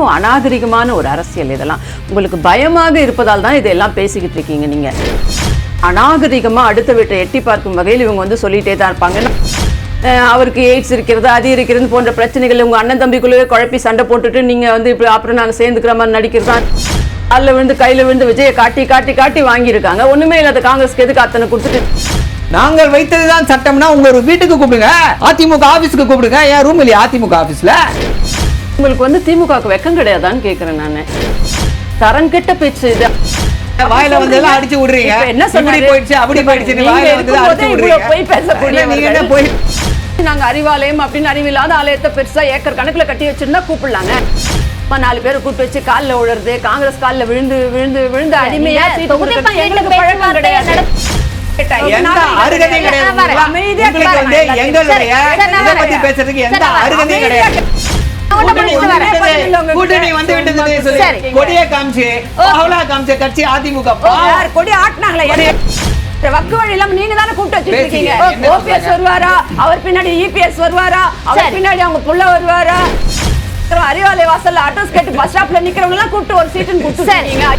ரொம்ப அநாகரிகமான ஒரு அரசியல் இதெல்லாம். உங்களுக்கு பயமாக இருப்பதால் தான் இதெல்லாம் பேசிக்கிட்டு இருக்கீங்க நீங்க. அநாகரிகமாக அடுத்த வீட்டை எட்டி பார்க்கும் வகையில் இவங்க வந்து சொல்லிகிட்டே தான் இருப்பாங்க. அவருக்கு எய்ட்ஸ் இருக்கிறது, அது இருக்கிறது போன்ற பிரச்சனைகள் உங்கள் அண்ணன் தம்பிக்குள்ளே குழப்பி சண்டை போட்டுட்டு நீங்கள் வந்து இப்படி அப்புறம் நாங்கள் சேர்ந்துக்கிற மாதிரி நடிக்கிறது தான். காலில் விழுந்து கையில் விழுந்து விஜயை காட்டி காட்டி காட்டி வாங்கியிருக்காங்க. ஒன்றுமே இல்லாத காங்கிரஸ்க்கு எதுக்கு அத்தனை கொடுத்துட்டு நாங்கள் வைத்ததுதான் சட்டம்னா உங்க வீட்டுக்கு கூப்பிடுங்க, அதிமுக ஆபீஸ்க்கு கூப்பிடுங்க. ஏன் ரூம் இல்லையா அதிமுக ஆபீஸ்ல? உங்களுக்கு வந்து திமுகவுக்கு வெக்கம் கிடையாதான்னு கேட்குறேன் நான். தரம் கெட்ட பேச்சு இது. வாயில வந்து எல்லாம் அடிச்சு விடுறீங்க. என்ன சொல்லி போயிடுச்சு அப்படி போயிடுச்சு வாயில வந்து அடிச்சு விடுறீங்க. போய் பேசக்கூடிய நீங்க என்ன போய் நாங்க அறிவாலயம் அப்படின்னு அறிவில்லாத ஆலயத்தை பெருசா ஏக்கர் கணக்குல கட்டி வச்சிருந்தா கூப்பிடலாங்க. 4 பேரை கூப்பிட்டு வச்சு காலில் விழுறது, காங்கிரஸ் காலில் விழுந்து விழுந்து விழுந்து அடிமையா எங்களுக்கு பழக்கம் கிடையாது. எந்த அருகதையும் கிடையாது. எங்களுடைய இதை பத்தி பேசுறதுக்கு எந்த அருகதையும் கிடையாது. கூட்டணி வந்து விட்டது கொடிய காமிச்சு அவளா காமிச்ச கட்சி அதிமுக. கொடி ஆட்டினாங்களே வக்கு வழி இல்லாம நீங்க தானே கூப்பிட்டு வச்சிருக்கீங்க. ஓபிஎஸ் வருவாரா, அவர் பின்னாடி இபிஎஸ் வருவாரா, அவர் பின்னாடி அவங்க புள்ள வருவாரா, அறிவாலய வாசல்ல அட்ரஸ் கேட்டு பஸ் ஸ்டாப்ல நிக்கிறவங்க எல்லாம் கூப்பிட்டு ஒரு சீட்டுன்னு கொடுத்துருக்கீங்க.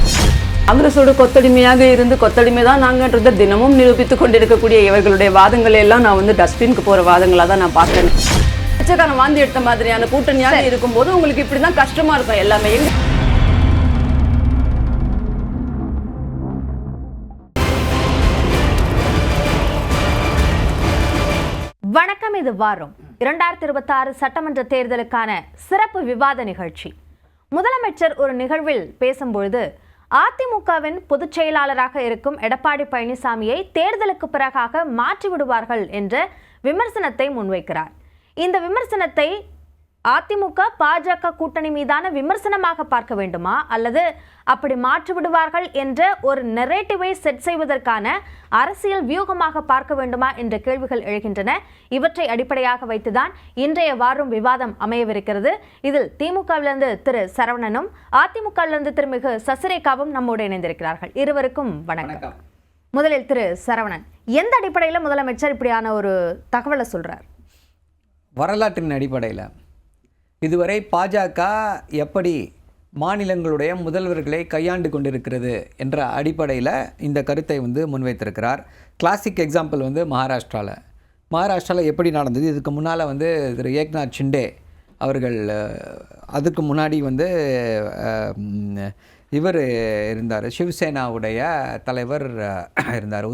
காங்கிரஸோட கொத்தடிமையாக இருந்து கொத்தடிமை தான் நாங்கன்றதை தினமும் நிரூபித்துக் கொண்டிருக்கக்கூடிய இவர்களுடைய வாதங்களை எல்லாம் நான் வந்து டஸ்ட்பினுக்கு போற வாதங்களா தான் நான் பார்க்கிறேன். பிச்சைக்காரன் வாந்தி எடுத்த மாதிரியான கூட்டணியாக இருக்கும்போது உங்களுக்கு இப்படிதான் கஷ்டமா இருக்கும் எல்லாமே. வணக்கம். இது வாரம் 2026 சட்டமன்ற தேர்தலுக்கான சிறப்பு விவாத நிகழ்ச்சி. முதலமைச்சர் ஒரு நிகழ்வில் பேசும்பொழுது அதிமுகவின் பொதுச் செயலாளராக இருக்கும் எடப்பாடி பழனிசாமியை தேர்தலுக்கு பிறகாக மாற்றிவிடுவார்கள் என்ற விமர்சனத்தை முன்வைக்கிறார். இந்த விமர்சனத்தை அதிமுக பாஜக கூட்டணி மீதான விமர்சனமாக பார்க்க வேண்டுமா, அல்லது அப்படி மாற்றிவிடுவார்கள் என்ற ஒரு நெரேட்டிவை செட் செய்வதற்கான அரசியல் வியூகமாக பார்க்க வேண்டுமா என்ற கேள்விகள் எழுகின்றன. இவற்றை அடிப்படையாக வைத்துதான் இன்றைய வாரம் விவாதம் அமையவிருக்கிறது. இதில் திமுகவிலிருந்து திரு சரவணனும் அதிமுகவிலிருந்து திருமிகு சசிரேகாவும் நம்மோடு இணைந்திருக்கிறார்கள். இருவருக்கும் வணக்கம். முதலில் திரு சரவணன், எந்த அடிப்படையில் முதலமைச்சர் இப்படியான ஒரு தகவலை சொல்றார்? வரலாற்றின் அடிப்படையில் இதுவரை பாஜக எப்படி மாநிலங்களுடைய முதல்வர்களை கையாண்டு கொண்டிருக்கிறது என்ற அடிப்படையில் இந்த கருத்தை வந்து முன்வைத்திருக்கிறார். கிளாசிக் எக்ஸாம்பிள் வந்து மகாராஷ்டிராவில் எப்படி நடந்தது. இதுக்கு முன்னால் வந்து திரு ஏக்நாத் ஷிண்டே அவர்கள், அதுக்கு முன்னாடி வந்து இவர் இருந்தார், சிவசேனாவுடைய தலைவர் இருந்தார்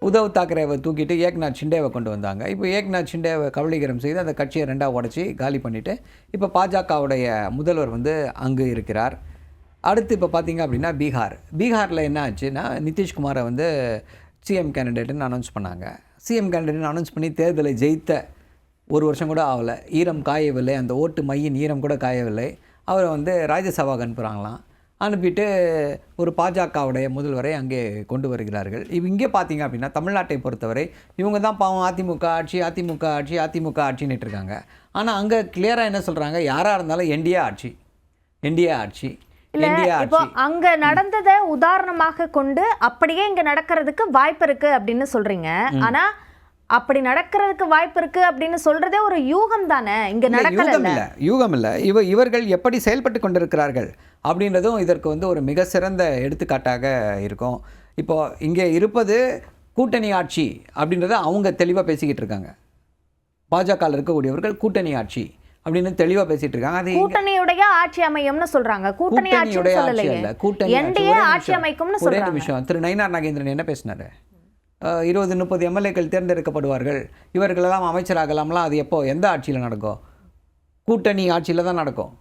உத்தவ் தாக்கரேவை தூக்கிட்டு ஏக்நாத் ஷிண்டேவை கொண்டு வந்தாங்க. இப்போ ஏக்நாத் ஷிண்டேவை கபலீகரம் செய்து அந்த கட்சியை 2ஆக உடச்சி காலி பண்ணிவிட்டு இப்போ பாஜகவுடைய முதல்வர் வந்து அங்கு இருக்கிறார். அடுத்து இப்போ பார்த்திங்க அப்படின்னா பீகாரில் என்ன ஆச்சுன்னா, நிதிஷ்குமாரை வந்து சிஎம் கேண்டிடேட்டுன்னு அனௌன்ஸ் பண்ணாங்க. சிஎம் கேண்டிடேட்னு அனௌன்ஸ் பண்ணி தேர்தலை ஜெயித்த 1 வருஷம் கூட ஆகலை. ஈரம் காயவில்லை, அந்த ஓட்டு மையின் ஈரம் கூட காயவில்லை. அவரை வந்து ராஜ்யசபாவுக்கு அனுப்புகிறாங்களாம். அனுப்பிட்டு ஒரு பாஜகவுடைய முதல்வரை அங்கே கொண்டு வருகிறார்கள். இங்கே பார்த்தீங்க அப்படின்னா தமிழ்நாட்டை பொறுத்தவரை இவங்க தான் பாவம் அதிமுக ஆட்சின்னு இருக்காங்க. ஆனால் அங்கே கிளியராக என்ன சொல்கிறாங்க, யாராக இருந்தாலும் என்டிஏ ஆட்சி. இப்போ அங்க நடந்ததை உதாரணமாக கொண்டு அப்படியே இங்க நடக்கிறதுக்கு வாய்ப்பு இருக்கு அப்படின்னு சொல்றீங்க. ஆனா அப்படி நடக்கிறதுக்கு வாய்ப்பு இருக்கு அப்படின்னு சொல்றதே ஒரு யூகம் தானே, இங்க யூகம் இல்ல. இவர்கள் எப்படி செயல்பட்டு கொண்டிருக்கிறார்கள் அப்படின்றதும் இதற்கு வந்து ஒரு மிக சிறந்த எடுத்துக்காட்டாக இருக்கும். இப்போ இங்கே இருப்பது கூட்டணி ஆட்சி அப்படின்றத அவங்க தெளிவாக பேசிக்கிட்டு இருக்காங்க. பாஜகவில் இருக்கக்கூடியவர்கள் கூட்டணி ஆட்சி அப்படின்னு தெளிவாக பேசிட்டு இருக்காங்க. அது கூட்டணியுடைய ஆட்சி அமையும்னு சொல்றாங்க. கூட்டணியுடைய ஆட்சி இல்ல, கூட்டணி ஆட்சி அமைக்கும்னு சொல்றாங்க. ஒரே நிமிஷம், திரு நயினார் நாகேந்திரன் என்ன பேசினாரு? 20-30 எம்எல்ஏக்கள் தேர்ந்தெடுக்கப்படுவார்கள், இவர்களெல்லாம் அமைச்சராகலாம்லாம். அது எப்போ, எந்த ஆட்சியில் நடக்கும்? கூட்டணி ஆட்சியில் தான் நடக்கும்.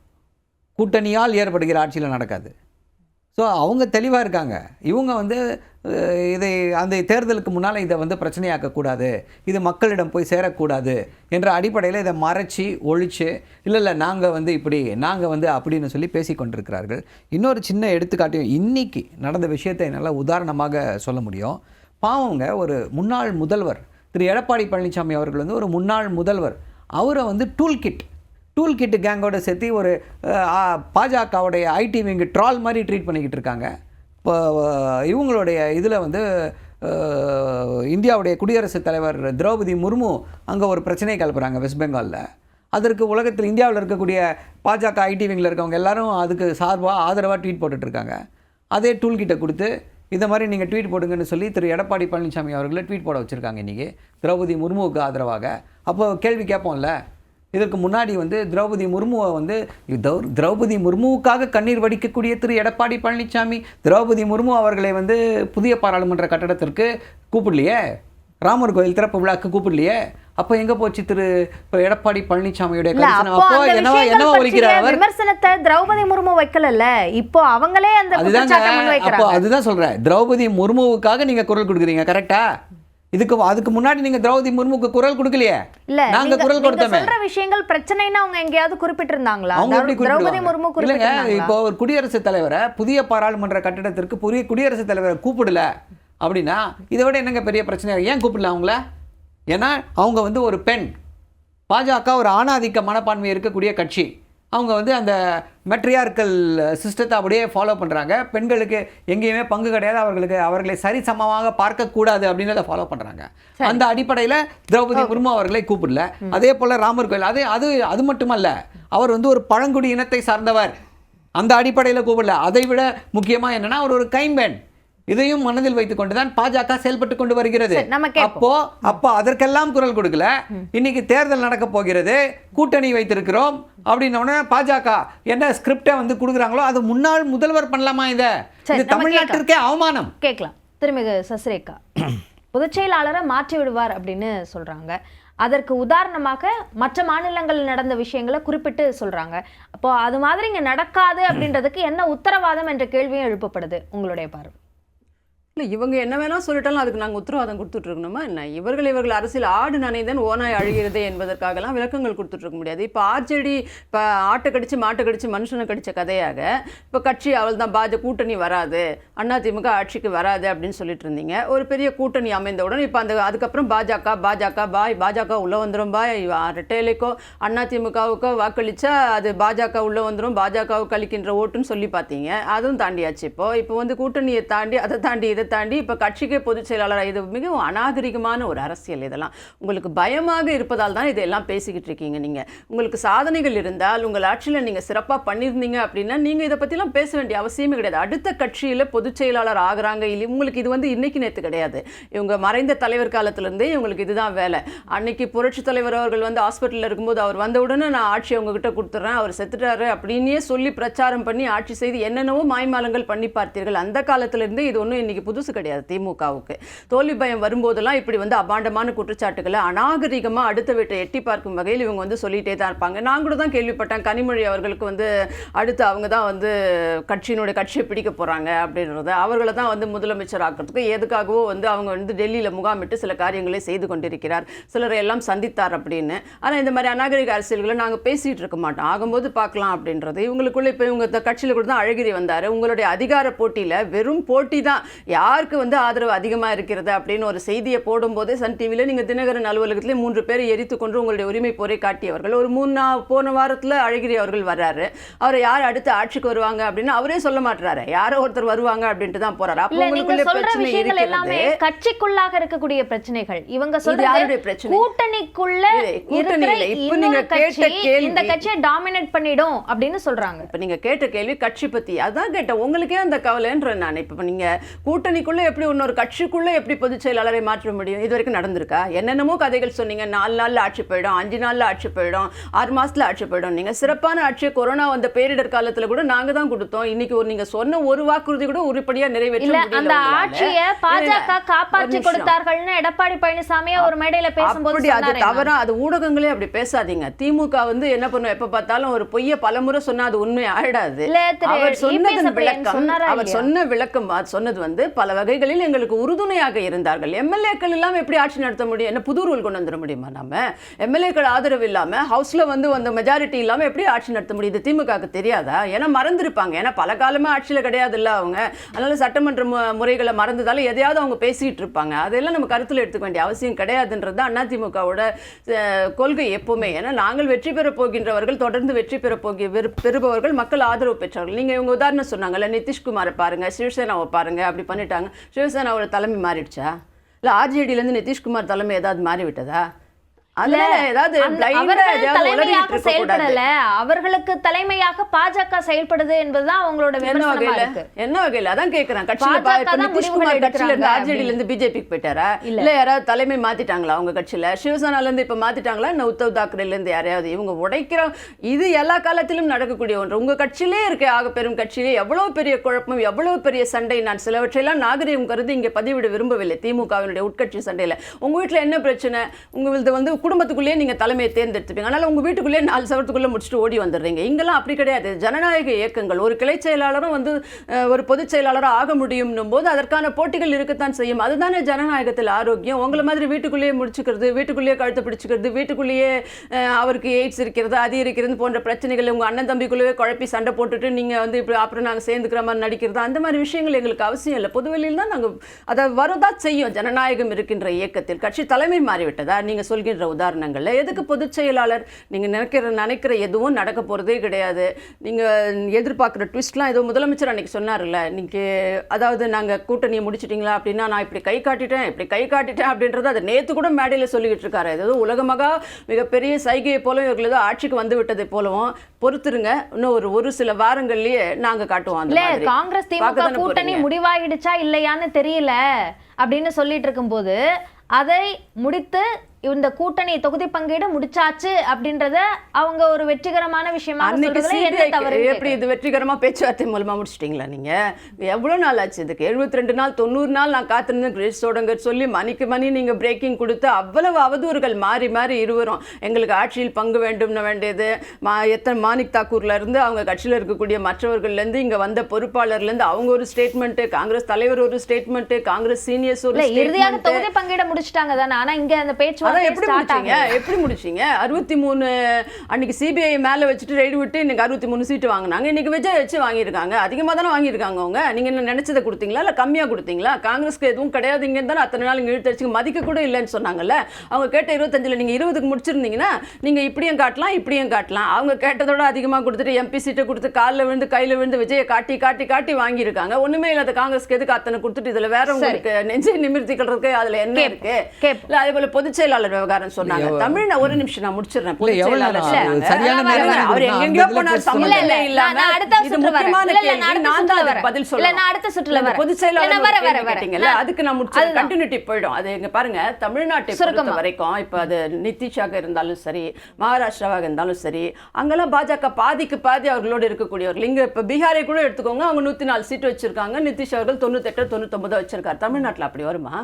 கூட்டணியால் ஏற்படுகிற ஆட்சியில் நடக்காது. ஸோ அவங்க தெளிவாக இருக்காங்க. இவங்க வந்து இதை அந்த தேர்தலுக்கு முன்னால் இதை வந்து பிரச்சனையாக்கக்கூடாது, இது மக்களிடம் போய் சேரக்கூடாது என்ற அடிப்படையில் இதை மறைச்சி ஒழிச்சு இல்லை நாங்கள் வந்து இப்படி நாங்கள் வந்து அப்படின்னு சொல்லி பேசி கொண்டிருக்கிறார்கள். இன்னொரு சின்ன எடுத்துக்காட்டையும் இன்றைக்கி நடந்த விஷயத்தை என்னால் உதாரணமாக சொல்ல முடியும். பாவங்க, ஒரு முன்னாள் முதல்வர் திரு எடப்பாடி பழனிசாமி அவர்கள் வந்து ஒரு முன்னாள் முதல்வர், அவரை வந்து டூல் கிட்டு கேங்கோட சேர்த்து ஒரு பாஜகவுடைய ஐடி விங்கு ட்ரால் மாதிரி ட்ரீட் பண்ணிக்கிட்டு இருக்காங்க. இப்போ இவங்களுடைய இதில் வந்து இந்தியாவுடைய குடியரசுத் தலைவர் திரௌபதி முர்மு அங்கே ஒரு பிரச்சனையை கிளப்புறாங்க வெஸ்ட் பெங்காலில். அதற்கு உலகத்தில் இந்தியாவில் இருக்கக்கூடிய பாஜக ஐடி விங்கில் இருக்கவங்க எல்லாரும் அதுக்கு சார்பாக ஆதரவாக ட்வீட் போட்டுட்ருக்காங்க. அதே டூல் கிட்ட கொடுத்து இந்த மாதிரி நீங்கள் ட்வீட் போடுங்கன்னு சொல்லி திரு எடப்பாடி பழனிசாமி அவர்களை ட்வீட் போட வச்சுருக்காங்க இன்றைக்கி திரௌபதி முர்முவுக்கு ஆதரவாக. அப்போ கேள்வி கேட்போம்ல, இதற்கு முன்னாடி திரௌபதி முர்முவை திரௌபதி முர்முவுக்காக கண்ணீர் வடிக்கக்கூடிய திரு எடப்பாடி பழனிசாமி திரௌபதி முர்மு அவர்களை புதிய பாராளுமன்ற கட்டடத்திற்கு கூப்பிடலையே, ராமர் கோயில் திறப்பு விழாக்கு கூப்பிடலையே. அப்போ எங்க போச்சு திரு எடப்பாடி பழனிசாமியுடைய விமர்சனத்தை திரௌபதி முர்மு வைக்கல, இப்போ அவங்களே அந்த குற்றச்சாட்டை முன்வைக்கிறாங்க. அதுதான் சொல்றேன், திரௌபதி முர்முவுக்காக நீங்க குரல் கொடுக்குறீங்க, கரெக்டா? அதுக்கு முன்னாடி நீங்க திரௌபதி முர்முக்கு குரல் கொடுக்கலையே, நாங்க குரல் கொடுத்தோமே. சொல்ற விஷயங்கள் பிரச்சனைனா அவங்க எங்கயாவது குறிப்பிட்டிருந்தாங்களா? திரௌபதி முர்மு குறிப்பிட்டாங்க. இப்போ ஒரு குடியரசுத் தலைவரை புதிய பாராளுமன்ற கட்டடத்திற்கு புதிய குடியரசுத் தலைவரை கூப்பிடல அப்படின்னா இதை விட என்னங்க பெரிய பிரச்சனை? ஏன் கூப்பிடல அவங்கள? ஏன்னா அவங்க ஒரு பெண், பாஜக ஒரு ஆணாதிக்க மனப்பான்மை இருக்கக்கூடிய கட்சி. அவங்க அந்த மெட்ரியார்கல் சிஸ்டத்தை அப்படியே ஃபாலோ பண்ணுறாங்க. பெண்களுக்கு எங்கேயுமே பங்கு கிடையாது, அவர்களை சரிசமமாக பார்க்கக்கூடாது அப்படின்றத ஃபாலோ பண்ணுறாங்க. அந்த அடிப்படையில் திரௌபதி முர்மு அவர்களை கூப்பிடல. அதே போல் ராமர் கோயில் அது மட்டுமல்ல, அவர் ஒரு பழங்குடி இனத்தை சார்ந்தவர், அந்த அடிப்படையில் கூப்பிடல. அதை விட முக்கியமாக என்னன்னா அவர் ஒரு கைம்பெண். இதையும் மனதில் வைத்துக் கொண்டுதான் பாஜக செயல்பட்டு கொண்டு வருகிறது. அப்போ அதற்கெல்லாம் குரல் கொடுக்கல. இன்னைக்கு தேர்தல் நடக்க போகிறது, கூட்டணி வைத்திருக்கிறோம் அப்படின்னா பாஜக என்ன ஸ்கிரிப்டை கொடுக்குறாங்களோ அது முன்னாள் முதல்வர் பண்ணலாமா? இது தமிழ்நாட்டிற்கே அவமானம். கேட்கலாம். திருமிகு சசிரேகா, பொதுச் செயலாளரை மாற்றி விடுவார் அப்படின்னு சொல்றாங்க. அதற்கு உதாரணமாக மற்ற மாநிலங்களில் நடந்த விஷயங்களை குறிப்பிட்டு சொல்றாங்க. அப்போ அது மாதிரி இங்க நடக்காது அப்படின்றதுக்கு என்ன உத்தரவாதம் என்ற கேள்வியும் எழுப்பப்படுது. உங்களுடைய பார்வை? இல்லை, இவங்க என்ன வேணால் சொல்லிட்டாலும் அதுக்கு நாங்கள் உத்தரவாதம் கொடுத்துட்ருக்கணுமா என்ன? இவர்கள் அரசியல் ஆடு நனைதான் ஓனாய் அழுகிறது என்பதற்காகலாம் விளக்கங்கள் கொடுத்துட்ருக்க முடியாது. இப்போ ஆர்ஜேடி இப்போ ஆட்டை கடிச்சு மாட்டை கடிச்சு மனுஷனை கடித்த கதையாக இப்போ கட்சி அவள் தான் கூட்டணி வராது, அதிமுக ஆட்சிக்கு வராது அப்படின்னு சொல்லிட்டு இருந்தீங்க. ஒரு பெரிய கூட்டணி அமைந்தவுடன் இப்போ அதுக்கப்புறம் பாஜக உள்ளே வந்துடும், ரெட்டையிலைக்கோ அதிமுகவுக்கோ வாக்களித்தா அது பாஜக உள்ளே வந்துடும், பாஜகவுக்கு அளிக்கின்ற ஓட்டுன்னு சொல்லி பார்த்தீங்க. அதுவும் தாண்டியாச்சு. இப்போ கூட்டணியை தாண்டி அதை தாண்டி இப்போ கட்சிக்கே பொதுச் செயலாளர். இது மிகவும் அநாகரிகமான ஒரு அரசியல். இதெல்லாம் உங்களுக்கு பயமாக இருப்பதால் தான் இதெல்லாம் பேசிக்கிட்டு இருக்கீங்க. நீங்கள் உங்களுக்கு சாதனைகள் இருந்தால் உங்கள் ஆட்சியில் நீங்கள் சிறப்பாக பண்ணியிருந்தீங்க அப்படின்னா நீங்கள் இதை பற்றிலாம் பேச வேண்டிய அவசியமே கிடையாது. அடுத்த கட்சியில் பொதுச் செயலாளர் ஆகிறாங்க இல்லை, உங்களுக்கு இது இன்னைக்கு நேற்று கிடையாது. இவங்க மறைந்த தலைவர் காலத்திலேருந்தே இவங்களுக்கு இதுதான் வேலை. அன்னைக்கு புரட்சி தலைவர் அவர்கள் ஹாஸ்பிட்டலில் இருக்கும்போது அவர் வந்த உடனே நான் ஆட்சி அவங்ககிட்ட கொடுத்துட்றேன், அவர் செத்துட்டாரு அப்படின்னே சொல்லி பிரச்சாரம் பண்ணி ஆட்சி செய்து என்னென்னவோ மாய்மாலங்கள் பண்ணி பார்த்தீர்கள். அந்த காலத்திலேருந்து இது ஒன்றும் இன்னைக்கு புதுசு கிடையாது. திமுகவுக்கு தோல்வி பயம் வரும்போதெல்லாம் இப்படி அபாண்டமான குற்றச்சாட்டுகளை அநாகரிகமாக அடுத்த வீட்டை எட்டி பார்க்கும் வகையில் இவங்க சொல்லிகிட்டே தான் இருப்பாங்க. நான் கூட தான் கேள்விப்பட்டேன், கனிமொழி அவர்களுக்கு அடுத்து அவங்க தான் கட்சியை பிடிக்க போகிறாங்க அப்படின்றத, அவர்களை தான் முதலமைச்சர் ஆக்கிறதுக்கு எதுக்காகவோ அவங்க டெல்லியில் முகாமிட்டு சில காரியங்களை செய்து கொண்டிருக்கிறார், சிலரை எல்லாம் சந்தித்தார் அப்படின்னு. ஆனால் இந்த மாதிரி அநாகரிக அரசியல்களை நாங்கள் பேசிகிட்டு இருக்க மாட்டோம், ஆகும்போது பார்க்கலாம் அப்படின்றது. இவங்களுக்குள்ள இப்போ இவங்க கட்சியில் கூட தான் அழகிரி வந்தார். உங்களுடைய அதிகார போட்டியில் வெறும் போட்டி தான், யாருக்கு ஆதரவு அதிகமாக இருக்கிறது அப்படின்னு ஒரு செய்தியை போடும்போது சன் டிவியில் நீங்கள் தினகரன் அலுவலகத்திலே 3 பேரை எரித்து கொண்டு உங்களுடைய உரிமை போரை காட்டியவர்கள். ஒரு போன வாரத்தில் அழகிரி அவர்கள் வர்றாரு. அவர் யார் அடுத்து ஆட்சிக்கு வருவாங்க அப்படின்னு அவரே சொல்ல மாட்டாரு, யாரோ ஒருத்தர் வருவாங்க அப்படின்ட்டு தான் போறாரு. அப்போ உங்களுக்குள்ள பிரச்சனை இருக்கிறது கட்சிக்குள்ளாக இருக்கக்கூடிய பிரச்சனைகள். இவங்க சொல்றது பிரச்சனை கூட்டணிக்குள்ள கூட்டணி இல்லை. இப்போ நீங்க கேட்ட கேள்வி இந்த கட்சியை டாமினேட் பண்ணிடும் அப்படின்னு சொல்றாங்க. இப்போ நீங்க கேட்ட கேள்வி கட்சி பத்தி, அதான் கேட்டேன். உங்களுக்கே அந்த கவலைன்ற நான். இப்போ நீங்க கூட்டணிக்குள்ள எப்படி இன்னொரு கட்சிக்குள்ள எப்படி பொதுச் செயலாளரை மாற்ற முடியும்? இது வரைக்கும் நடந்திருக்கா? என்னென்னமோ கதைகள் சொன்னீங்க, 4 நாள்ல ஆட்சி போயிடும், 5 நாள்ல ஆட்சி போயிடும், 6 மாசத்துல ஆட்சி போயிடும். நீங்க சிறப்பான ஆட்சியை கொரோனா வந்த பேரிடர் காலத்துல கூட நாங்க தான் கொடுத்தோம். இன்னைக்கு நீங்க சொன்ன ஒரு வாக்குறுதி கூட உருப்படியா நிறைவேற்ற முடியல. அந்த ஆட்சியை பாஜக காப்பாற்றி கொடுத்தார்கள்னு எடப்பாடி பழனிசாமி ஒரு மேடையில பேசும்போது அது தவறா, அது ஊடகங்களே அப்படி பேசாதீங்க. திமுக எப்ப பண்ணும், எப்ப பார்த்தாலும் ஒரு பொய்ய பலமுறை சொன்னா அது உண்மை ஆயிடாது. அவர் சொன்னதன் விளக்கம், அவர் சொன்ன விளக்கம் சொன்னது பல வகைகளில் எங்களுக்கு உறுதுணையாக இருந்தார்கள். எம்எல்ஏக்கள் இல்லாம எப்படி ஆட்சி நடத்த முடியும்? என்ன புது ரூல் கொண்டு வந்துட முடியுமா? நம்ம எம்எல்ஏக்கள் ஆதரவு இல்லாம ஹவுஸ்ல அந்த மெஜாரிட்டி இல்லாம எப்படி ஆட்சி நடத்த முடியுது? திமுகவுக்கு தெரியாதா? ஏன்னா மறந்துருப்பாங்க, ஏன்னா பல காலமா ஆட்சியில கிடையாது இல்ல அவங்க. அதனால சட்டமன்ற முறைகளை மறந்ததால எதையாவது அவங்க பேசிட்டு இருப்பாங்க. அதெல்லாம் நம்ம கருத்துல எடுத்துக்க வேண்டிய அவசியம் கிடையாதுன்றது அதிமுகவோட கொள்கை எப்பவுமே. ஏன்னா நாங்கள் வெற்றி பெற போகின்றவர்கள், தொடர்ந்து வெற்றி பெறுபவர்கள் மக்கள் ஆதரவு பெற்றவர்கள். நீங்க இவங்க உதாரணம் சொன்னாங்கல்ல, நிதிஷ்குமாரை பாருங்க, சிவசேனாவை பாருங்க, அப்படி பண்ணிட்டாங்க. சிவசேனாவோட தலைமை மாறிடுச்சா? இல்லை ஆர்ஜேடியிலேருந்து நிதிஷ்குமார் தலைமை ஏதாவது மாறிவிட்டதா? அதனால ஏதாவது தலைமையாக செயல்படல, அவர்களுக்கு தலைமையாக பாஜக செயல்படுது என்பதுதான் அவங்களோட விமர்சனமா இருக்கு. என்ன வகையில அதான் கேக்குறேன். நிதிஷ்குமார் கட்சியில இருந்து ஆர்ஜேடில இருந்து பிஜேபிக்கு போயிட்டாரா, இல்ல யாராவது தலைமை மாத்திட்டாங்களா அவங்க கட்சியில? சிவசேனால இருந்து இப்ப மாத்திட்டாங்களா, இல்ல உத்தவ் தாக்கரேல இருந்து யாரையாவது? இவங்க உடைக்கிற இது எல்லா காலத்திலும் நடக்கக்கூடிய ஒன்று. உங்க கட்சியிலே இருக்க ஆக பெரும் கட்சியிலே எவ்வளவு பெரிய குழப்பம், எவ்வளவு பெரிய சண்டை. நான் சிலவற்றையெல்லாம் நாகரிகம் கருதி இங்க பதிவிட விரும்பவில்லை. திமுகவினுடைய உட்கட்சி சண்டையில உங்க வீட்டுல என்ன பிரச்சனை? உங்களுக்கு குடும்பத்துக்குள்ளேயே நீங்க தலைமையை தேர்ந்தெடுத்துப்பீங்க. அதனால உங்க வீட்டுக்குள்ளே 4 சவரத்துக்குள்ள முடிச்சுட்டு ஓடி வந்துடுறீங்க. இங்கெல்லாம் அப்படி கிடையாது. ஜனநாயக இயக்கங்கள் ஒரு கிளை செயலாளரும் ஒரு பொதுச் செயலாளரும் ஆக முடியும் போது அதற்கான போட்டிகள் இருக்கத்தான் செய்யும். அதுதானே ஜனநாயகத்தில் ஆரோக்கியம். உங்களை மாதிரி வீட்டுக்குள்ளேயே முடிச்சுக்கிறது, வீட்டுக்குள்ளேயே கழுத்தை பிடிச்சிக்கிறது, வீட்டுக்குள்ளேயே அவருக்கு எய்ட்ஸ் இருக்கிறது, அது இருக்கிறது போன்ற பிரச்சனைகள் உங்க அண்ணன் தம்பிக்குள்ளேயே குழப்பி சண்டை போட்டுட்டு நீங்க இப்படி அப்புறம் நாங்க சேர்ந்துக்கிற மாதிரி நடிக்கிறது, அந்த மாதிரி விஷயங்கள் எங்களுக்கு அவசியம் இல்லை. பொதுவெளியில் தான் நாங்கள் அதை வரதா செய்யும். ஜனநாயகம் இருக்கின்ற இயக்கத்தில் கட்சி தலைமை மாறிவிட்டதா நீங்க சொல்கின்ற உதாரணங்கள்ல எதுக்கு பொதுச் செயலாளர்? நீங்க நினைக்கிற எதுவும் நடக்க போறதே கிடையாது. நீங்க எதிர்பார்க்குற ட்விஸ்ட்லாம் ஏதோ முதலமைச்சர் அன்னைக்கு சொன்னார்ல, இன்னைக்கு அதாவது நாங்க கூட்டணியை முடிச்சிட்டீங்களா அப்படின்னா நான் இப்படி கை காட்டிட்டேன் அப்படின்றது அதை நேத்து கூட மேடையில் சொல்லிக்கிட்டு இருக்காரு. ஏதோ உலகமாக மிகப்பெரிய சைகையை போல இவர்கள் ஏதோ ஆட்சிக்கு வந்து விட்டதை போலவும் பொறுத்துருங்க, இன்னும் ஒரு சில வாரங்கள்லயே நாங்க காட்டுவோம். காங்கிரஸ் திமுக கூட்டணி முடிவாயிடுச்சா இல்லையான்னு தெரியல அப்படின்னு சொல்லிட்டு இருக்கும்போது அதை முடித்து இந்த கூட்டணி தொகுதி பங்கீடு முடிச்சாச்சு அப்படின்றத அவங்க ஒரு வெற்றிகரமான விஷயமா எப்படி இது வெற்றிகரமா பேச்சுவார்த்தை மூலமா முடிச்சிட்டீங்களா? நீங்க எவ்வளவு நாள் ஆச்சு இதுக்கு? 72 நாள் 90 நாள் நான் காத்திருந்தேன். கிரேஸ் சோடங்கர் சொல்லி மணிக்கு மணி நீங்க பிரேக்கிங் கொடுத்து அவ்வளவு அவதூறுகள் மாறி இருவரும் எங்களுக்கு ஆட்சியில் பங்கு வேண்டும்னு வேண்டியது எத்தனை மாணிக் தாக்கூர்ல இருந்து அவங்க கட்சியில் இருக்கக்கூடிய மற்றவர்கள்ல இருந்து இங்க வந்த பொறுப்பாளர்ல இருந்து அவங்க ஒரு ஸ்டேட்மெண்ட், காங்கிரஸ் தலைவர் ஒரு ஸ்டேட்மெண்ட், காங்கிரஸ் சீனியர்ஸ் ஒரு இறுதியாக தொகுதி பங்கீடு முடிச்சிட்டாங்க தானே. ஆனா இங்க அந்த பேச்சு எப்படி முடிச்சீங்க? 63 அன்னைக்கு சிபிஐ மேல வச்சுட்டு ரைடு விட்டு இன்னைக்கு 63 சீட்டு வாங்கினாங்க. இன்னைக்கு விஜய் வச்சு வாங்கியிருக்காங்க. அதிகமாக தானே வாங்கியிருக்காங்க அவங்க. நீங்க என்ன நினைச்சதை கொடுத்தீங்களா இல்ல கம்மியா கொடுத்தீங்களா? காங்கிரஸ்க்கு எதுவும் கிடையாது இங்க தானே அத்தனை நாள் இங்க இழுத்தடிச்சு மதிக்க கூட இல்லைன்னு சொன்னாங்கல்ல. அவங்க கேட்ட 25ல நீங்க 20க்கு முடிச்சிருந்தீங்கன்னா நீங்க இப்படியும் காட்டலாம். அவங்க கேட்டதோட அதிகமாக கொடுத்துட்டு எம்பி சீட்டை கொடுத்து காலில் விழுந்து கையில விழுந்து விஜயை காட்டி வாங்கியிருக்காங்க. ஒண்ணுமே இல்லாத காங்கிரஸ்க்கு எதுக்கு அத்தனை கொடுத்துட்டு இதுல வேற உங்களுக்கு நெஞ்சை நிமிர்த்திக்கிறதுக்கு அதுல என்ன இருக்கு? அதே போல பொதுச் செயலாளர் விவகாரம் சொன்னாங்க. தமிழ்ல ஒரு நிமிஷம் நான் முடிச்சிடுறேன். அவர் எங்கெங்கயோ போனார், சம்பந்தமே இல்லாம. இது முக்கியமான கேள்வி. நான் தான் அதுக்கு பதில் சொல்றேன். அடுத்த சுற்றுல பொதுச் செயலாளர் கேட்டீங்கல்ல, அதுக்கு நான் முடிச்சு கண்டினியூட்டி போயிடும். அது எங்க பாருங்க, தமிழ்நாட்டை பொறுத்த வரைக்கும் இப்ப அது நிதிஷாக இருந்தாலும் சரி, மகாராஷ்டிராவாக இருந்தாலும் சரி, அங்கெல்லாம் பாஜக பாதிக்கு பாதி அவர்களோடு இருக்கக்கூடியவர்கள். இங்க இப்ப பீகாரை கூட எடுத்துக்கோங்க, அவங்க 104 சீட் வச்சிருக்காங்க. நிதிஷ் அவர்கள் 98 99 வச்சிருக்காரு. தமிழ்நாட்டுல அப்படி வருமா?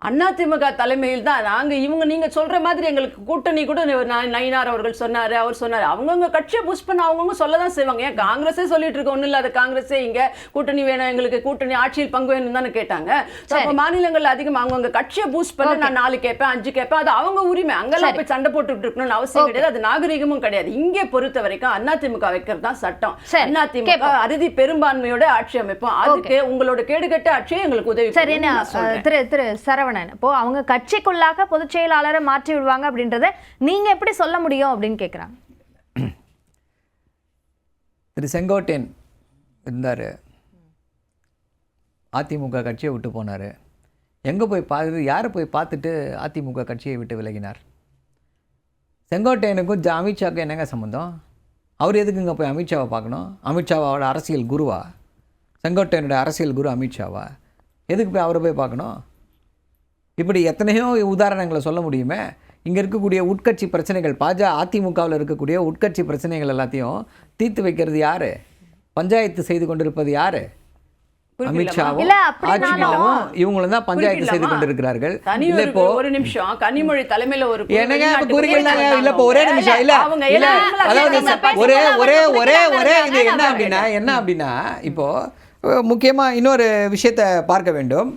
அதிமுக தலைமையில் தான் நீங்க சொல்ற மாதிரி எங்களுக்கு கூட்டணி கூட நயினார் அவர்கள் சொன்னாரு, அவர் சொன்னாரு. அவங்கவுங்க கட்சியை புஷ் பண்ண அவங்கவுங்க சொல்லதான் செய்வாங்க. ஏன் காங்கிரஸே சொல்லிட்டு இருக்க ஒண்ணு இல்லாத காங்கிரஸே இங்க கூட்டணி வேணும், எங்களுக்கு கூட்டணி ஆட்சியில் பங்கு வேணும் தானே கேட்டாங்க. மாநிலங்கள் அதிகமாக அவங்கவுங்க கட்சியை பூஸ்ட் பண்ண நான் 4 கேட்பேன் 5 கேட்பேன், அது அவங்க உரிமை. அங்கெல்லாம் போய் சண்டை போட்டுட்டு இருக்கணும்னு அவசியம் கிடையாது. அது நாகரிகமும் கிடையாது. இங்கே பொறுத்த வரைக்கும் அதிமுக வைக்கிறது தான் சட்டம். அதிமுக அறுதி பெரும்பான்மையோட ஆட்சி அமைப்போம். அதுக்கு உங்களோட கேடுகட்ட ஆட்சியை எங்களுக்கு உதவி. திரு சரவணன், இப்போ அவங்க கட்சிக்குள்ளாக பொதுச் செயலாளரை மாற்றி விடுவாங்க அப்படின்றத நீங்க எப்படி சொல்ல முடியும் அப்படின்னு கேட்குறாங்க. திரு செங்கோட்டையன் இருந்தார், அதிமுக கட்சியை விட்டு போனார். எங்கே போய் யாரை போய் பார்த்துட்டு அதிமுக கட்சியை விட்டு விலகினார்? செங்கோட்டையனுக்கும் அமித்ஷாவுக்கும் என்னங்க சம்மந்தம்? அவர் எதுக்குங்க போய் அமித்ஷாவை பார்க்கணும்? அமித்ஷாவோட அரசியல் குருவா? செங்கோட்டையனோட அரசியல் குரு அமித்ஷாவா? எதுக்கு போய் அவரை போய் பார்க்கணும்? இப்படி எத்தனையோ உதாரணங்களை சொல்ல முடியுமே. இங்கே இருக்கக்கூடிய உட்கட்சி பிரச்சனைகள், அதிமுகவில் இருக்கக்கூடிய உட்கட்சி பிரச்சனைகள் எல்லாத்தையும் தீர்த்து வைக்கிறது யாரு? பஞ்சாயத்து செய்து கொண்டிருப்பது யாரு? அமித்ஷாவும் ஆட்சியாவும் இவங்களும் தான் பஞ்சாயத்து செய்து கொண்டிருக்கிறார்கள். ஒரு நிமிஷம், கனிமொழி தலைமையில ஒரு என்னங்க இல்ல இப்போ ஒரே நிமிஷம் இல்ல, அதாவது ஒரே இது என்ன அப்படின்னா இப்போ முக்கியமா இன்னொரு விஷயத்தை பார்க்க வேண்டும்.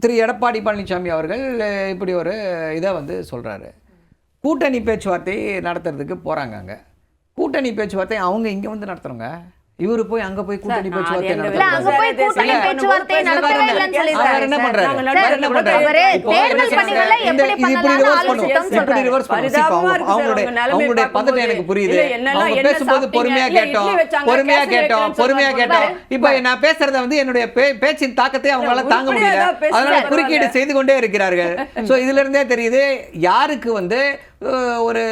திரு எடப்பாடி பழனிசாமி அவர்கள் இப்படி ஒரு இதை சொல்கிறாரு. கூட்டணி பேச்சுவார்த்தை நடத்துறதுக்கு போகிறாங்க. அங்கே கூட்டணி பேச்சுவார்த்தை அவங்க இங்கே நடத்துகிறோங்க. இவரு போய் அங்க போய் கூட்டணி பேச்சுவார்த்தை இல்ல, அங்க போய் கூட்டணி பேச்சுவார்த்தை நடத்தவே இல்லைன்னு சொல்லிருக்காரு. அவர் என்ன பண்றாரு? சார், அவரு தேர்தல் பணிகளை எப்படி பண்ணலாம்னு ஆலோசித்தோம்னு சொல்றாரு. அவங்களுடைய பதட்டம் எனக்கு புரியுது. அவங்க பேசும்போது பொறுமையா கேட்டோம். இப்ப நான் பேசுறத வந்து என்னுடைய பேச்சின் தாக்கத்தை அவங்களால தாங்க முடியல. அதனால குறுக்கீடு செய்து கொண்டே இருக்கிறார்கள். சோ இதுல இருந்தே தெரியுது யாருக்கு வந்து ஒரு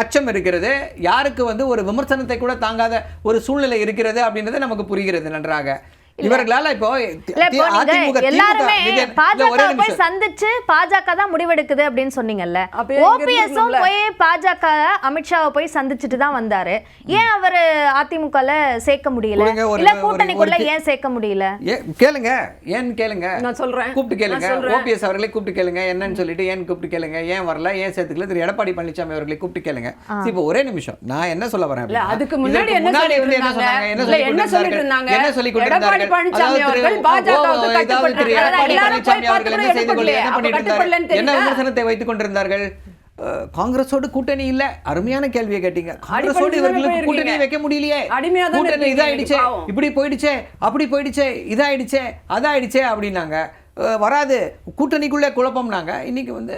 அச்சம் இருக்கிறது, யாருக்கு வந்து ஒரு விமர்சனத்தை கூட தாங்காத ஒரு சூழ்நிலை இருக்கிறது அப்படின்றது நமக்கு புரிகிறது நன்றாக. இவர்களால இப்போ எல்லாருமே பாஜக போய் சந்திச்சு பாஜக தான் முடிவெடுக்குது அப்படின்னு சொன்னீங்கல்ல. ஓபிஎஸும் போய் பாஜக அமித்ஷாவை போய் சந்திச்சுட்டு தான் வந்தாரு. ஏன் அவரு அதிமுகல சேர்க்க முடியல, இல்ல கூட்டணிக்குள்ள ஏன் சேர்க்க முடியல? கேளுங்க, ஏன் கேளுங்க, நான் சொல்றேன், கூப்பிட்டு கேளுங்க. ஓபிஎஸ் அவர்களை கூப்பிட்டு கேளுங்க என்னன்னு சொல்லிட்டு, ஏன் கூப்பிட்டு கேளுங்க, ஏன் வரல, ஏன் சேர்த்துக்கல, திரு எடப்பாடி பழனிசாமி அவர்களை கூப்பிட்டு கேளுங்க. இப்போ ஒரே நிமிஷம், நான் என்ன சொல்ல வரேன், அதுக்கு முன்னாடி என்ன சொல்லிட்டு இருந்தாங்க, என்ன சொல்லி கொண்டிருந்தார்கள், என்ன விமர்சனத்தை வைத்துக் கொண்டிருந்தார்கள்? காங்கிரஸோடு கூட்டணி இல்ல. அருமையான கேள்வியை கேட்டீங்க. காங்கிரஸோடு இவர்களுக்கு கூட்டணி வைக்க முடியலையே, கூட்டணி இதாயிடுச்சே, இப்படி போயிடுச்சே, அப்படி போயிடுச்சே, இதாயிடுச்சே, அதாயிடுச்சே அப்படின்னாங்க. வராது, கூட்டணிக்குள்ளே குழப்பம்னாங்க. இன்னைக்கு வந்து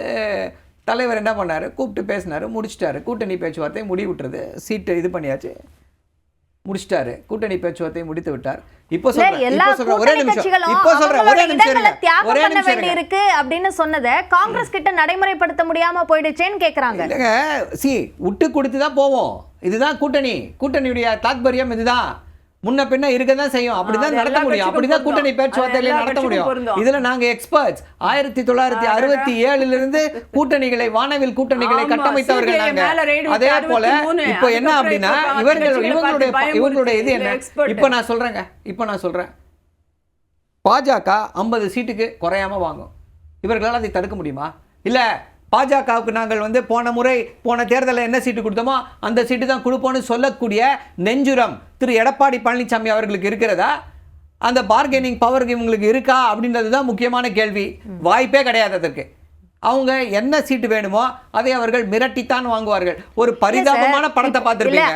தலைவர் என்ன பண்ணாரு, கூப்பிட்டு பேசினாரு, முடிச்சிட்டாரு. கூட்டணி பேச்சுவார்த்தை முடிவுட்டுறது, சீட்டு இது பண்ணியாச்சு, முடிச்சிட்டாரு. கூட்டணி பேச்சுவார்த்தை முடித்து விட்டார். இப்போ சொல்றேன் ஒரே நிமிஷம் இருக்கு அப்படின்னு சொன்னதை காங்கிரஸ் கிட்ட நடைமுறைப்படுத்த முடியாம போயிடுச்சேன்னு கேக்குறாங்க. இல்லங்க, விட்டு கொடுத்து தான் போவோம். இதுதான் கூட்டணி, கூட்டணியுடைய தாத்பரியம் இதுதான். முன்ன பின்ன இருக்கதான் செய்யும், அப்படிதான் நடத்த முடியும், அப்படிதான் கூட்டணி பேச்சுவார்த்தைகளை நடத்த முடியும். இதுல நாங்க எக்ஸ்பர்ட்ஸ். 1967 இருந்து கூட்டணிகளை, வானவில் கூட்டணிகளை கட்டமைத்தவர்கள் நாங்க. அதே போல இப்ப என்ன அப்படின்னா இவங்களுடைய இது என்ன? இப்ப நான் சொல்றேன், பாஜக 50 சீட்டுக்கு குறையாம வாங்கும். இவர்களால் அதை தடுக்க முடியுமா? இல்ல பாஜகவுக்கு நாங்கள் வந்து போன தேர்தலில் என்ன சீட்டு கொடுத்தோமோ அந்த சீட்டு தான் கொடுப்போம்னு சொல்லக்கூடிய நெஞ்சுரம் திரு எடப்பாடி பழனிசாமி அவர்களுக்கு இருக்கிறதா? அந்த பார்கெனிங் பவர் இவங்களுக்கு இருக்கா அப்படின்றது தான் முக்கியமான கேள்வி. வாய்ப்பே கிடையாது அதற்கு. அவங்க என்ன சீட்டு வேணுமோ அதை அவர்கள் மிரட்டித்தான் வாங்குவார்கள். ஒரு பரிதாபமான படத்தை பார்த்திருப்பீங்க.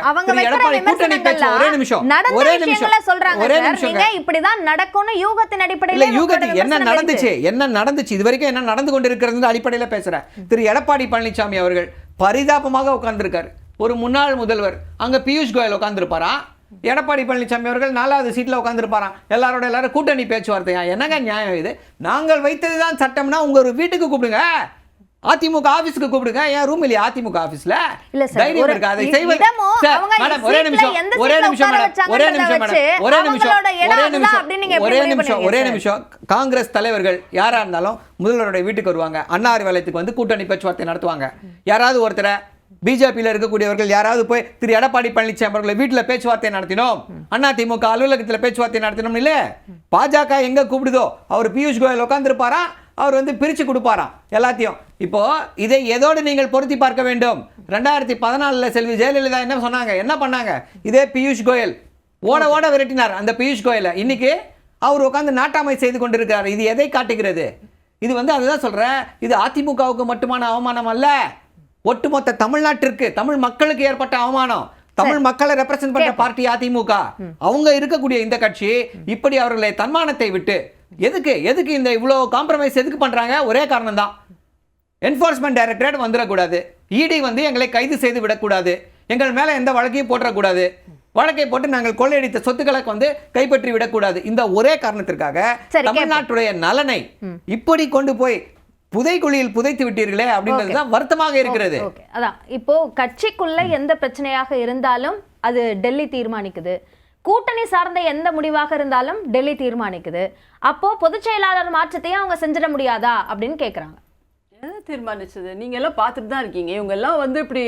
என்ன நடந்துச்சு இதுவரைக்கும், என்ன நடந்து கொண்டிருக்கிறது அடிப்படையில் பேசுறேன். திரு எடப்பாடி பழனிசாமி அவர்கள் பரிதாபமாக உட்கார்ந்திருக்காரு. ஒரு முன்னாள் முதல்வர், அங்க பியூஷ் கோயல் உட்கார்ந்துருப்பாரா, எடப்பாடி பழனிசாமி அவர்கள் 4வது சீட்ல உட்கார்ந்துருப்பாராம். எல்லாரும் கூட்டணி பேச்சுவார்த்தையா? என்னங்க நியாயம் இது? நாங்கள் வைத்ததுதான் சட்டம்னா உங்க ஒரு வீட்டுக்கு கூப்பிடுங்க, அதிமுக ஆபீஸ்க்கு கூப்பிடுங்க. ஏன் ரூம் இல்லையா அதிமுக ஆபீஸ்ல? தைரியம் இருக்கா அதை செய்வது? மேடம் ஒரே நிமிஷம். காங்கிரஸ் தலைவர்கள் யாரா இருந்தாலும் முதல்வருடைய வீட்டுக்கு வருவாங்க, அண்ணா அறிவாலயத்துக்கு வந்து கூட்டணி பேச்சுவார்த்தை நடத்துவாங்க. யாராவது ஒருத்தரை பிஜேபியில் இருக்கக்கூடியவர்கள் யாராவது போய் திரு எடப்பாடி பழனிசாமி அவர்களை வீட்டில் பேச்சுவார்த்தை நடத்தினோம், அதிமுக அலுவலகத்தில் பேச்சுவார்த்தை நடத்தினோம் இல்ல. பாஜக எங்க கூப்பிடுதோ அவர் பியூஷ் கோயல் உட்கார்ந்துருப்பாரா, அவர் வந்து பிரிச்சு கொடுப்பாராம் எல்லாத்தையும். இப்போ இதை எதோடு நீங்கள் பொருத்தி பார்க்க வேண்டும்? 2014 செல்வி ஜெயலலிதா என்ன சொன்னாங்க, என்ன பண்ணாங்க? இதே பியூஷ் கோயல் ஓட விரட்டினார் அந்த பியூஷ் கோயலை. இன்னைக்கு அவர் உட்கார்ந்து நாட்டாமை செய்து கொண்டிருக்கிறார். இது எதை காட்டுகிறது? இது வந்து அதுதான் சொல்றேன், இது அதிமுகவுக்கு மட்டுமான அவமானம் அல்ல, ஒட்டுமொத்த தமிழ்நாட்டிற்கு, தமிழ் மக்களுக்கு ஏற்பட்ட அவமானம். தமிழ் மக்களை ரெப்ரசென்ட் பண்ற பார்ட்டி அதிமுக. அவங்க இருக்கக்கூடிய இந்த கட்சி இப்படி அவர்களை தன்மானத்தை விட்டு எதுக்கு இந்த இவ்வளவு காம்ப்ரமைஸ் எதுக்கு பண்றாங்க? ஒரே காரணம் தான், என்ஃபோர்ஸ்மெண்ட் டைரக்டரேட் வந்துடக்கூடாது, இடி வந்து எங்களை கைது செய்து விடக்கூடாது, எங்கள் மேல எந்த வழக்கையும் போட்டக்கூடாது, வழக்கை போட்டு நாங்கள் கொள்ளையடித்த சொத்துக்களை வந்து கைப்பற்றி விடக்கூடாது. இந்த ஒரே காரணத்திற்காக தமிழ்நாட்டுடைய நலனை இப்படி கொண்டு போய் புதைக்குழியில் புதைத்து விட்டீர்களே அப்படின்றதுதான் வருத்தமாக இருக்கிறது. அதான் இப்போ கட்சிக்குள்ள எந்த பிரச்சனையாக இருந்தாலும் அது டெல்லி தீர்மானிக்குது, கூட்டணி சார்ந்த எந்த முடிவாக இருந்தாலும் டெல்லி தீர்மானிக்குது. அப்போ பொதுச் செயலாளர் மாற்றத்தையும் அவங்க செஞ்சிட முடியாதா அப்படின்னு கேட்குறாங்க. எதை தீர்மானிச்சது? நீங்கள் எல்லாம் பார்த்துட்டு தான் இருக்கீங்க. இவங்க எல்லாம் வந்து இப்படி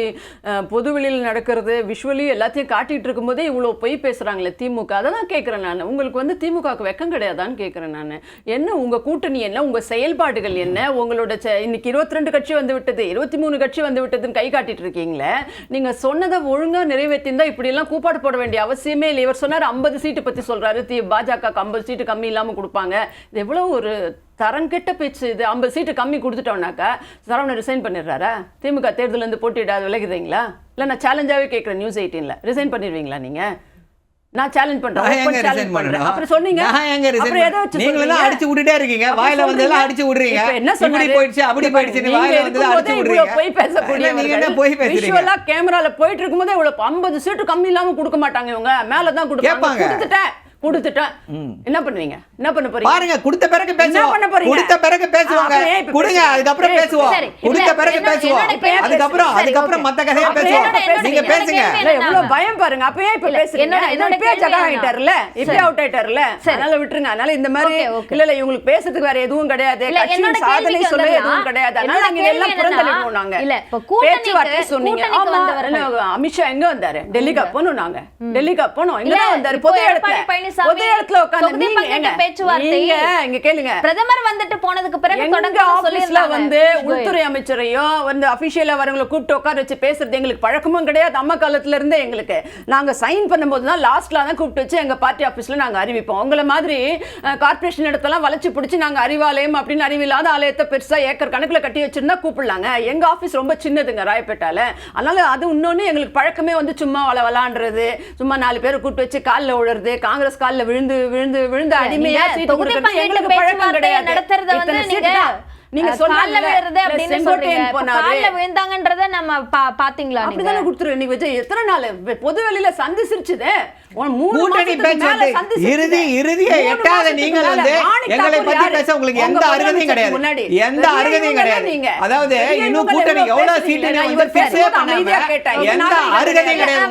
பொதுவெளியில் நடக்கிறது விஷுவலி எல்லாத்தையும் காட்டிகிட்டு இருக்கும்போதே இவ்வளோ பொய் பேசுகிறாங்களே திமுக. அதை தான் கேட்குறேன் நான். உங்களுக்கு வந்து திமுகவுக்கு வெக்கம் கிடையாதான்னு கேட்குறேன் நான். என்ன உங்கள் கூட்டணி என்ன, உங்கள் செயல்பாடுகள் என்ன? உங்களோட இன்னைக்கு 22 கட்சி வந்து விட்டது, 23 கட்சி வந்து விட்டதுன்னு கை காட்டிட்டு இருக்கீங்களே. நீங்கள் சொன்னதை ஒழுங்காக நிறைவேற்றிருந்தா இப்படியெல்லாம் கூப்பாடு போட வேண்டிய அவசியமே இல்லை. இவர் சொன்னார் 50 சீட்டு பற்றி சொல்கிறாரு, பாஜகவுக்கு 50 சீட்டு கம்மி இல்லாமல் கொடுப்பாங்க. இது எவ்வளோ ஒரு தரங்கெட்ட பேச்சு இது. 50 சீட்டு கம்மி கொடுத்துட்டோம்னாக்கா சரவணன் ரிசைன் பண்ணிடுறாரா? திமுக தேர்தலேருந்து போட்டியிடாது விலகுதுங்களா? இல்லை நான் சேலஞ்சாகவே கேட்குறேன், நியூஸ் 18ல் ரிசைன் பண்ணிடுவீங்களா நீங்கள்? நான் சேலஞ்ச் பண்றேன். நான் open எங்க challenge resign பண்றேன். பண்ணணும்? அப்புறம் சொன்னீங்க. நான் எங்க resign அப்புறம் எதை வச்சு நீங்களும் தான் சொல்றீங்க? அடிச்சு விட்டுட்டே இருக்கீங்க. அப்புறம் வாயில வந்ததெல்லாம் சொல்றீங்க. அடிச்சு விடுறீங்க. இப்ப என்ன இப்படி சொன்னாரு? போயிடுச்சு அப்படி போயிடுச்சு நீங்க வாயில வந்ததை அடிச்சு இருக்கும்போதே விடுறீங்க. இவ்வளவு பொய் பேசக்கூடியவர்கள். நீங்க என்ன பொய் பேசுறீங்க? விஷுவலா கேமரால போயிட்டு இருக்கும்போதே இவ்வளவு 50 சீட்டு கம்மி இல்லாம கொடுக்க மாட்டாங்க இவங்க. மேல தான் கொடுப்பாங்க. கேட்பாங்க. கொடுத்துட்டேன். என்ன பண்ணுவீங்க? என்ன பண்ண போறீங்க? பாருங்க கொடுத்த பிறகு என்ன பேசுவோம். பண்ண போறீங்க? கொடுத்த பிறகு பேசுவாங்க. அப்புறம் ஏன் இப்ப கொடுங்க பேசுறீங்க? அதுக்கப்புறம் பேசுவோம். சரி, கொடுத்த பிறகு என்னோட பேசுவோம். கேள்வி அதுக்கப்புறம் சரி, அதுக்கப்புறம் ஓகே. மத்த கதையை அப்புறம் பேசுவோம். என்னோட நீங்க கேள்வி பேசுங்க. என்னன்னா, இல்ல, இவ்வளவு பயம் பாருங்க. அப்ப ஏன் இப்ப பேசுறீங்க? என்னோட இப்பயே கேள்வி ஜகா என்னன்னா, ஆயிட்டாருல, இப்பயே அவுட் ஆயிட்டாருல, அதனால விட்டுருங்க. அதனால இந்த மாதிரி ஓகே, ஓகே. இல்ல இவங்களுக்கு பேசுறதுக்கு வேற எதுவும் கிடையாது. இல்ல, என்னோட கட்சியின் சாதனை கேள்விக்கு சொல்ல வந்துடலாம். எதுவும் கிடையாது. அதனால என்னோட நாங்க இதெல்லாம் கேள்வி புறந்தள்ளிடுவோம் நாங்க. இல்ல, இப்ப கூட்டணிக்கு- பேச்சுவார்த்தை சொன்னீங்க. கூட்டணிக்கு ஆமா, வந்தவர்கள். இல்ல, அமித்ஷா எங்க வந்தாரு? டெல்லிக்கு போனோம் நாங்க. டெல்லிக்கு போனோம். இங்க இல்ல, தான் வந்தாரு. இப்போ பொது இடத்துல. எடப்பாடி பழனிசாமி பொது இடத்துல உட்கார்ந்து தொகுதி நீங்க பங்கீட்டு ஏங்க, பேச்சுவார்த்தை நீங்க இங்க கேளுங்க. பிரதமர் வந்துட்டு போனதுக்கு பிறகு எங்க தொடங்க ஆபீஸ்ல சொல்லிருந்தாங்க. வந்து உள்துறை அமைச்சரையும் வந்து அபிஷியலா வரவங்களை கூப்பிட்டு உட்கார வச்சு பேசுறது எங்களுக்கு பழக்கமும் கிடையாது. அம்மா காலத்துல இருந்தே எங்களுக்கு நாங்க சைன் பண்ணும்போது தான் லாஸ்ட்ல தான் கூப்பிட்டு வச்சு எங்க பார்ட்டி ஆபீஸ்ல நாங்க அறிவிப்போம். உங்களை மாதிரி கார்பரேஷன் இடத்தெல்லாம் வளைச்சு பிடிச்சி நாங்க அறிவாலயம் அப்படின்னு அறிவில்லாத ஆலயத்தை பெருசா ஏக்கர் கணக்குல கட்டி வச்சிருந்தா கூப்பிடலாங்க. எங்க ஆபீஸ் ரொம்ப சின்னதுங்க ராயப்பேட்டால. அதனால அது இன்னொன்னு எங்களுக்கு பழக்கமே வந்து சும்மா விளாண்டுறது, சும்மா 4 பேரை கூப்பிட்டு வச்சு காலில் விழுறது, காங்கிரஸ் காலில் விழுந்து விழுந்து விழுந்து அடிமையா சீட்டு தொகுதி கொடுக்கறது பங்கீட்டு எங்களுக்கு பழக்கம் பேச்சுவார்த்தை கிடையாது. நடத்துறத வந்து இத்தனை சீட்டு நீங்க தான். நீங்க கால்ல சொன்னாங்கல்ல, விழுறது அப்படின்னு சொல்றீங்க. செங்கோட்டையன் இப்ப போனாரு. கால்ல விழுந்தாங்கன்றத நம்ம பாத்தீங்களா நீங்க? அப்படிதானே கொடுத்துரு. நீ விஜய் எத்தனை நாள் பொது வெளியில சந்தி சிரிச்சுது? கூட்டணி பேச்சுவார்த்தை இறுதியை எட்டாத நீங்கள் வந்து எங்களை பத்தி பேச உங்களுக்கு எந்த அருகதையும் கிடையாது. எந்த அருகதையும் கிடையாது. அதாவது இன்னும் கூட்டணி எவ்வளவு சீட்டு வந்து பிக்ஸே பண்ணாம எந்த அருகதையும் கிடையாது.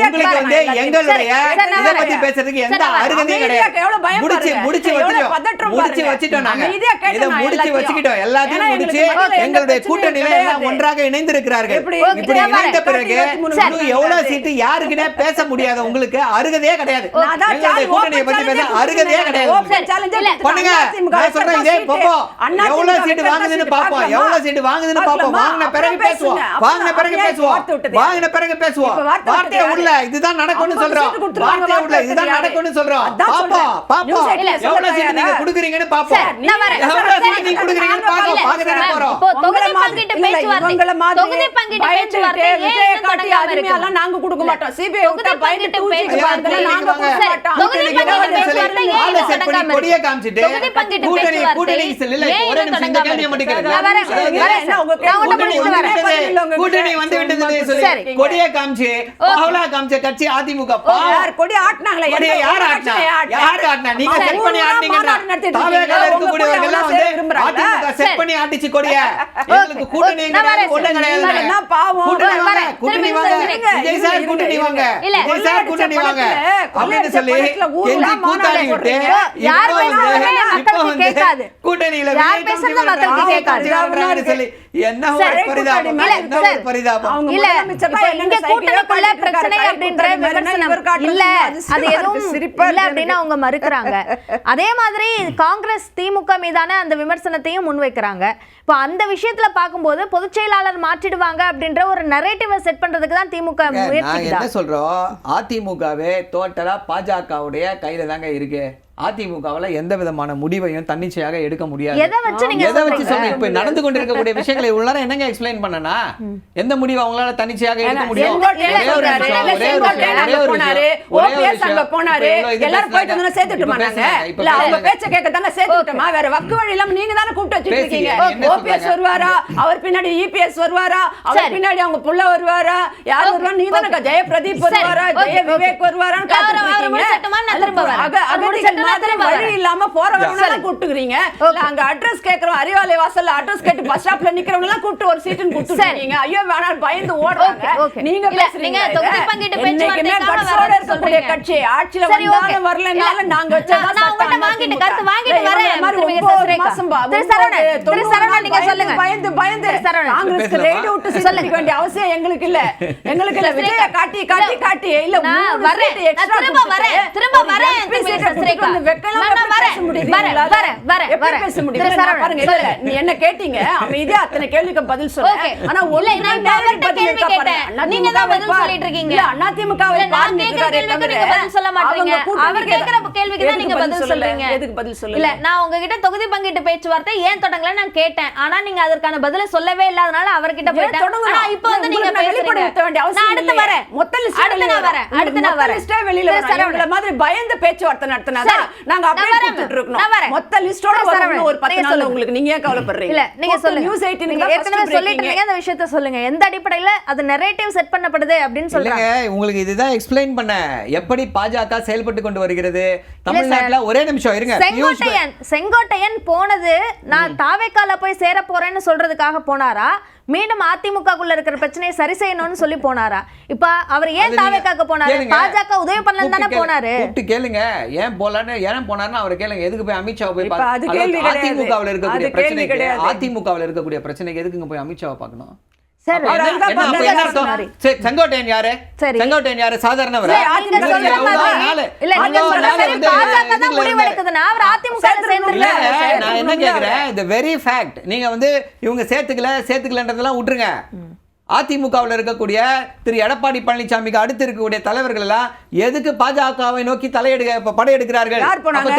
உங்களுக்கு வந்து எங்களுடைய இதை பத்தி பேசுறதுக்கு எந்த அருகதையும் கிடையாது. முடிச்சு வச்சுட்டோம் நாங்க. இதை முடிச்சு வச்சுக்கிட்டோம். எல்லாத்தையும் முடிச்சு எங்களுடைய கூட்டணியில எல்லாம் ஒன்றாக இணைந்திருக்கிறார்கள். இப்படி இணைந்த பிறகு இன்னும் எவ்வளவு சீட்டு யாருக்குன்னே பேச முடியாத உங்களுக்கு அருகதையே கிடையாது. எங்களுடைய கூட்டணியை பத்தி பேச அருகதையே கிடையாது. பண்ணுங்க. நான் சொல்றேன் இதே பாப்போம். எவ்வளவு சீட்டு வாங்குதுன்னு பாப்போம். எவ்வளவு சீட்டு வாங்குதுன்னு பாப்போம். வாங்கின பிறகு பேசுவோம். வாங்கின பிறகு பேசுவோம். வாங்கின பிறகு பேசுவோம். வார்த்தையை உள்ள இதுதான் நடக்கும்னு சொல்றோம். வார்த்தையை உள்ள இதுதான் நடக்கும்னு சொல்றோம். பாப்போம் பாப்போம் எவ்வளவு சீட்டு நீங்க குடுக்குறீங்கன்னு பாப்போம். எவ்வளவு சீட்டு நீங்க குடுக்குறீங்கன்னு பாப்போம். பாக்கதானே போறோம். தொகுதி பங்கீட்டு பேச்சுவார்த்தை தொகுதி பங்கீட்டு பேச்சுவார்த்தை ஏன் தொடங்காம இருக்கு? நாங்க கொடுக்க மாட்டோம். சிபிஐ தொகுதி பங்கீட்டு பேச்சுவார்த்தை நாங்க கொடுக்க மாட்டோம். தொகுதி பங்கீட்டு பேச்சுவார்த்தை ஏன் தொடங்காம இருக்கு? கொடியை காமிச்சிட்டு தொகுதி பங்கீட்டு பேச்சுவார்த்தை கூட்டணி இல்ல ஒரே நிமிஷம் இந்த கேள்வியை மட்டும் கூட்டணி வந்து விட்டது சொல்லி கொடியை காமிச்சு பாவலா காமிச்ச கட்சி அதிமுக. கொடி ஆட்டினாங்களே, கொடியை யார் ஆட்டினா? யார் ஆட்டினா? நீங்க செட் பண்ணி ஆட்டினீங்கன்ற தாவேகால இருக்கக்கூடியவங்க எல்லாம் வந்து அதிமுக செட் பண்ணி ஆட்டிச்சு கொடிய. எங்களுக்கு கூட்டணி கிடையாது, ஒண்ணு கிடையாது. என்ன பாவம். கூட்டணி வாங்க விஜய் சார், கூட்டணி வாங்க விஜய் சார், கூட்டணி வாங்க அப்படின்னு சொல்லி கெஞ்சி கூத்தாடி விட்டு இப்போ வந்து கூட்டணியில சொல்லி என்ன ஒரு பரிதாபம், என்ன ஒரு பரிதாபம். இல்ல இங்க கூட்டணிக்குள்ள பிரச்சனை அப்படின்ற விமர்சனம் இல்ல, அது எதுவும் இல்ல அப்படின்னு அவங்க மறுக்கிறாங்க. அதே மாதிரி காங்கிரஸ் திமுக மீதான அந்த விமர்சனத்தையும் முன்வைக்கிறாங்க. இப்போ அந்த விஷயத்துல பார்க்கும்போது பொதுச் செயலாளர் மாற்றிடுவாங்க அப்படின்ற ஒரு நரேட்டிவை செட் பண்றதுக்கு தான் திமுக முயற்சிக்குதா? என்ன சொல்றோம், அதிமுகவே டோட்டலா பாஜகவுடைய கையில தாங்க இருக்கு. அதிமுகவுல எந்த விதமான முடிவையும் தன்னிச்சையாக எடுக்க முடியாது. எதை வச்சு நீங்க எதை வச்சு சொன்ன இப்ப நடந்து கொண்டிருக்கக்கூடிய விஷயங்களை உள்ளார என்னங்க எக்ஸ்பிளைன் பண்ணனா? எந்த முடிவு அவங்களால தன்னிச்சையாக எடுக்க முடியும்? வேற வக்கு வழி இல்லாம நீங்க தானே கூப்பிட்டு வச்சிருக்கீங்க. ஓபிஎஸ் வருவாரா, அவர் பின்னாடி இபிஎஸ் வருவாரா, அவர் பின்னாடி அவங்க புள்ள வருவாரா, யார் வருவா? நீங்க தானே ஜெயபிரதீப் வருவாரா, ஜெய விவேக் வருவாரான்னு வழி இல்லாம போறவங்க கூப்பிட்டுக்கிறீங்க. அங்க அட்ரஸ் கேக்குறோம், அறிவாலய வாசல்ல அட்ரஸ் கேட்டு பஸ் ஸ்டாப்ல நிக்கிறவங்க எல்லாம் கூப்பிட்டு ஒரு சீட்டுன்னு கொடுத்துருக்கீங்க. ஐயோ வேணாம் பயந்து ஓடுறாங்க. நீங்க பேசுறீங்க தொகுதி பங்கீட்டு பேச்சுவார்த்தைக்காக இருக்கக்கூடிய கட்சி ஆட்சியில வந்தாலும் வரலனாலும் நாங்க வச்சதான் நான் உங்கள்ட்ட வாங்கிட்டு கருத்து வாங்கிட்டு வரேன். திரு சரவணன் நீங்க சொல்லுங்க. பயந்து பயந்து காங்கிரஸ்க்கு ரெய்டு விட்டு சொல்லிக்க வேண்டிய அவசியம் எங்களுக்கு இல்ல. எங்களுக்கு இல்ல. விஜய காட்டி காட்டி காட்டி இல்ல நான் வரேன், திரும்ப வரேன் என்ன கேட்டீங்க அமைதியா அத்தனை கேள்விக்கு பதில் சொல்ல. ஆனா பதில் கேள்வி கேட்டேன், நீங்க தான் பதில் சொல்லிட்டு இருக்கீங்க. நான் கேக்குற கேள்விக்கு நீங்க பதில் சொல்ல மாட்டீங்க. அவர் கேக்குற கேள்விக்கு தான் நீங்க பதில் சொல்றீங்க. எதுக்கு பதில் சொல்லல? இல்ல, நான் உங்ககிட்ட தொகுதி பங்கீட்டு பேச்சுவார்த்தை ஏன் தொடங்கல நான் கேட்டேன். ஆனா நீங்க அதற்கான பதில சொல்லவே இல்லாதனால அவர்கிட்ட போயிட்டேன். ஆனா இப்போ வந்து நீங்க பேசுறீங்க. நான் அடுத்து வரேன். அடுத்து நான் வரேன். லிஸ்டே வெளியில வரும். இந்த மாதிரி பயந்து பேச்சுவார்த்தை நடத்தினாதா நாங்க அப்படியே கூப்பிட்டு இருக்கோம். மொத்த லிஸ்டோட வரணும் ஒரு 10 நாள்ல உங்களுக்கு. நீங்க ஏன் கவலைப்படுறீங்க? இல்ல, நீங்க சொல்லுங்க. நியூஸ் 18 நீங்க ஏற்கனவே சொல்லிட்டு இருக்கீங்க, அந்த விஷயத்தை சொல்லுங்க. எந்த அடிப்படையில அது நரேட்டிவ் செட் பண்ணப்படுது அப்படின்னு சொல்றாங்க. உங்களுக்கு இதுதான் எக்ஸ்பிளைன் பண்ண எப்படி பாஜக செயல்பட்டு கொண்டு வருகிறது தமிழ்நாட்டுல. ஒரே நிமிஷம் இருங்க. செங்கோட்டையன் போனது நான் தாவேக்கால போய் சேர போறேன்னு சொல்றதுக்காக போனாரா, மீண்டும் அதிமுகக்குள்ள இருக்கிற பிரச்சனையை சரி செய்யணும்னு சொல்லி போனாரா? இப்ப அவர் ஏன் தாவேக்காக்கு போனாரு? பாஜக உதவி பண்ணலாம் தானே போனாரு. கூப்பிட்டு கேளுங்க ஏன் போலான்னு. ஏன் போனாருன்னு அவரை கேளுங்க. எதுக்கு போய் அமித்ஷாவை போய் அதிமுகவில் இருக்கக்கூடிய பிரச்சனைக்கு அதிமுகவில் இருக்கக்கூடிய பிரச்சனைக்கு எதுக்குங்க போய் அமித்ஷாவை பார்க்கணும்? செங்கோட்டையன் யாரு? செங்கோட்டையன் யாரு? சாதாரணவர். நான் என்ன கேக்குறேன், the very fact நீங்க வந்து இவங்க சேர்த்துக்கலன்றதெல்லாம் விட்டுருங்க. அதிமுகவில் இருக்கக்கூடிய திரு எடப்பாடி பழனிசாமிக்கு அடுத்து இருக்கக்கூடிய தலைவர்கள் எல்லாம் எதுக்கு பாஜகவை நோக்கி படையெடுக்கிறார்கள்?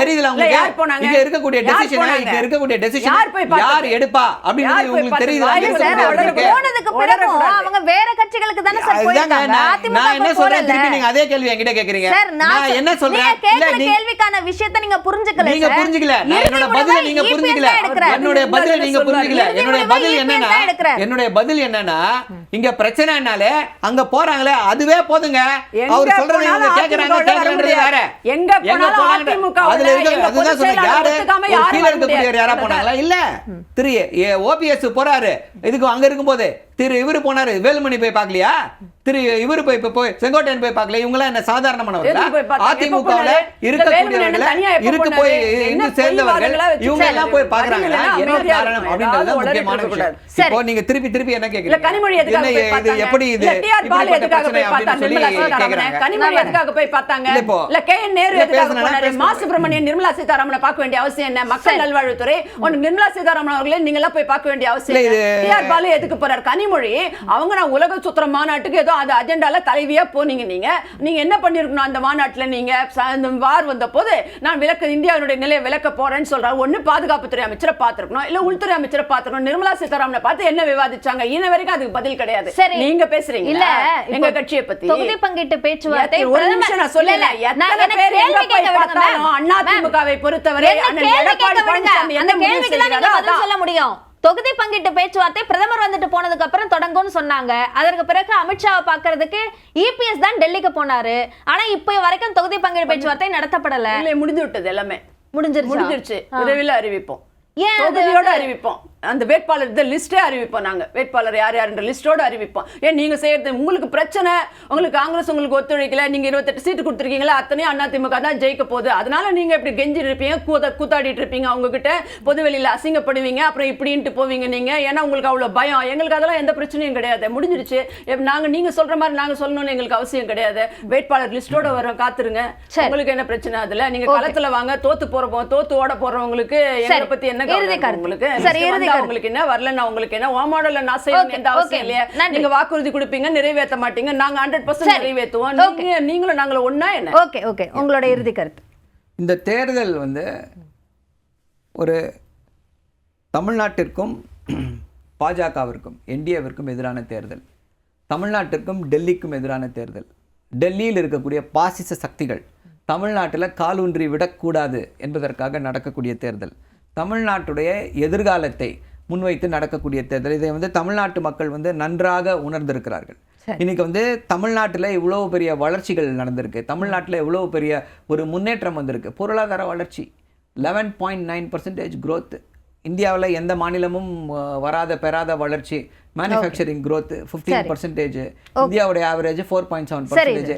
தெரியுதுல உங்களுக்கு இங்க இருக்கக்கூடிய டெசிஷன் யார் எடுப்பா அப்படின்னு உங்களுக்கு தெரியுதுல? அவங்க வேற கட்சிகளுக்கு தானே சார் போயிருக்காங்க. நான் என்ன சொல்றேன், திருப்பி நீங்க அதே கேள்வி என்கிட்ட கேக்குறீங்க. நான் என்ன சொல்றேன், கேள்விக்கான விஷயத்தை நீங்க புரிஞ்சுக்கல. நீங்க புரிஞ்சுக்கல. என்னோட பதிலை நீங்க புரிஞ்சுக்கல. என்னுடைய பதிலை நீங்க புரிஞ்சுக்கல. என்னுடைய பதில் என்னன்னா, இங்க பிரச்சனைனாலே அங்க போறாங்களே அதுவே போதுங்க. அவர் சொல்றது இவங்க கேக்குறாங்கன்றது வேற. எங்க போனாலும் அதிமுக அதுல இருக்கு. அதுதான் சொல்றேன். யாரு கீழ இருக்கக்கூடிய யாரா போனாங்களா? இல்ல, திரு ஓபிஎஸ் போறாரு. இதுக்கு அங்க இருக்கும்போது திரு இவரு போனாரு, வேலுமணி போய் பார்க்கலையா? திரு இவரு போய் செங்கோட்டையன் போய் பார்க்கல. இவங்க எல்லாம் என்ன சாதாரணமானவர்களா? அதிமுகவுல இருக்கக்கூடியவர்கள இருக்கு போய் இருந்து சேர்ந்தவர்கள் இவங்க எல்லாம் போய் பாக்குறாங்களா? என்ன காரணம் அப்படின்றது முக்கியமான விஷயம். இப்போ நீங்க திருப்பி என்ன கேக்குறீங்க? கனிமொழி எதுக்காக போய் பார்த்தாங்க? எப்படி இது பால் எதுக்காக போய் பார்த்தாங்க? நிர்மலா சீதாராமன் கனிமொழி எதுக்காக போய் பார்த்தாங்க? இல்ல கேஎன் நேரு எதுக்காக போனாரு? மா சுப்பிரமணியன் நிர்மலா சீதாராமனை பார்க்க வேண்டிய அவசியம் என்ன? மக்கள் நல்வாழ்வுத்துறை நிர்மலா சீதாராமன் அவர்களே நீங்க எல்லாம் போய் பார்க்க வேண்டிய அவசியம் என்ன? டிஆர் பாலு எதுக்கு போறாரு? கனிமொழி அவங்க நான் உலக சுத்திர மாநாட்டுக்கு ஏதோ அந்த அஜெண்டால தலைவியா போனீங்க. நீங்க என்ன பண்ணிருக்கணும் அந்த மாநாட்டுல? நீங்க வார் வந்த போது நான் இந்தியாவுடைய நிலையை விளக்க போறேன்னு சொல்றாரு. ஒண்ணு பாதுகாப்புத்துறை அமைச்சரை பார்த்திருக்கணும், இல்ல உள்துறை அமைச்சரை பார்த்திருக்கணும். நிர்மலா சீதாராமனை பார்த்து என்ன விவாதிச்சாங்க? இன்ன வரைக்கும் அதுக்கு பதில் கிடையாது. நீங்க பேசுறீங்க இல்ல எங்க கட்சியை பத்தி தொகுதி பங்கீட்டு பேச்சுவார்த்தை. ஒரு நிமிஷம் நான் சொல்லல. எத்தனை பேர் எங்க போய் பார்த்தாலும் அதிமுகவை பொறுத்தவரை எடப்பாடி பழனிசாமி என்ன கேள்விக்கு நீங்க பதில் சொல்ல முடியும்? தொகுதி பங்கீட்டு பேச்சுவார்த்தை பிரதமர் வந்துட்டு போனதுக்கு அப்புறம் தொடங்கும்னு சொன்னாங்க. அதற்கு பிறகு அமித்ஷாவை பார்க்கறதுக்கு இபிஎஸ் தான் டெல்லிக்கு போனாரு. ஆனா இப்போ வரைக்கும் தொகுதி பங்கீட்டு பேச்சுவார்த்தை நடத்தப்படல. இல்ல, முடிஞ்சு விட்டது. எல்லாமே முடிஞ்சிருச்சு. விரைவில் அறிவிப்போம். ஏன் தொகுதியோட அறிவிப்போம். அந்த வேட்பாளர் லிஸ்டே அறிவிப்போம். நாங்க வேட்பாளர் யார் யாருன்ற லிஸ்டோட அறிவிப்போம். ஏன் நீங்க செய்யறது உங்களுக்கு பிரச்சனை, உங்களுக்கு காங்கிரஸ் உங்களுக்கு ஒத்துழைக்கல, நீங்க 28 சீட்டு கொடுத்துருக்கீங்களா, அத்தனையும் அதிமுக தான் ஜெயிக்க போகுது. அதனால நீங்க இப்படி கெஞ்சி இருப்பீங்க, கூத்தாடிட்டு இருப்பீங்க, அவங்க கிட்ட பொதுவெளியில அசிங்கப்படுவீங்க, அப்புறம் இப்படின்ட்டு போவீங்க நீங்க. ஏன்னா உங்களுக்கு அவ்வளவு பயம். எங்களுக்கு அதெல்லாம் எந்த பிரச்சனையும் கிடையாது. முடிஞ்சிருச்சு. நீங்க சொல்ற மாதிரி நாங்க சொல்லணும்னு எங்களுக்கு அவசியம் கிடையாது. வேட்பாளர் லிஸ்டோட வர காத்துருங்க. உங்களுக்கு என்ன பிரச்சனை? அதுல நீங்க களத்துல வாங்க. தோத்து ஓட போறவங்களுக்கு எங்களை பத்தி என்ன உங்களுக்கு உங்களுக்கு என்ன வரல, நான் உங்களுக்கு என்ன ஓமாடல நான் செய்யணும் எந்த அவசியம் இல்லையா? நீங்க வாக்குறுதி கொடுப்பீங்க, நிறைவேற்ற மாட்டீங்க. நாங்க 100% நிறைவேற்றுவோம். நீங்களும் நாங்களும் ஒண்ணா என்ன? ஓகே உங்களோட இறுதி கருத்து. இந்த தேர்தல் வந்து ஒரு தமிழ்நாட்டிற்கும் பாஜகவிற்கும் என்டிஏவிற்கும் எதிரான தேர்தல். தமிழ்நாட்டிற்கும் டெல்லிக்கும் எதிரான தேர்தல். டெல்லியில் இருக்கக்கூடிய பாசிச சக்திகள் தமிழ்நாட்டில் காலூன்றி விடக்கூடாது என்பதற்காக நடக்கக்கூடிய தேர்தல். தமிழ்நாட்டுடைய எதிர்காலத்தை முன்வைத்து நடக்கக்கூடிய தேர்தல். இதை வந்து தமிழ்நாட்டு மக்கள் வந்து நன்றாக உணர்ந்திருக்கிறார்கள். இன்னைக்கு வந்து தமிழ்நாட்டில் இவ்வளவு பெரிய வளர்ச்சிகள் நடந்திருக்கு. தமிழ்நாட்டில் இவ்வளவு பெரிய ஒரு முன்னேற்றம் வந்திருக்கு. பொருளாதார வளர்ச்சி 11.9% growth. இந்தியாவில் எந்த மாநிலமும் பெறாத வளர்ச்சி. Manufacturing growth 15%. இந்தியாவுடைய ஆவரேஜ் 4.7%.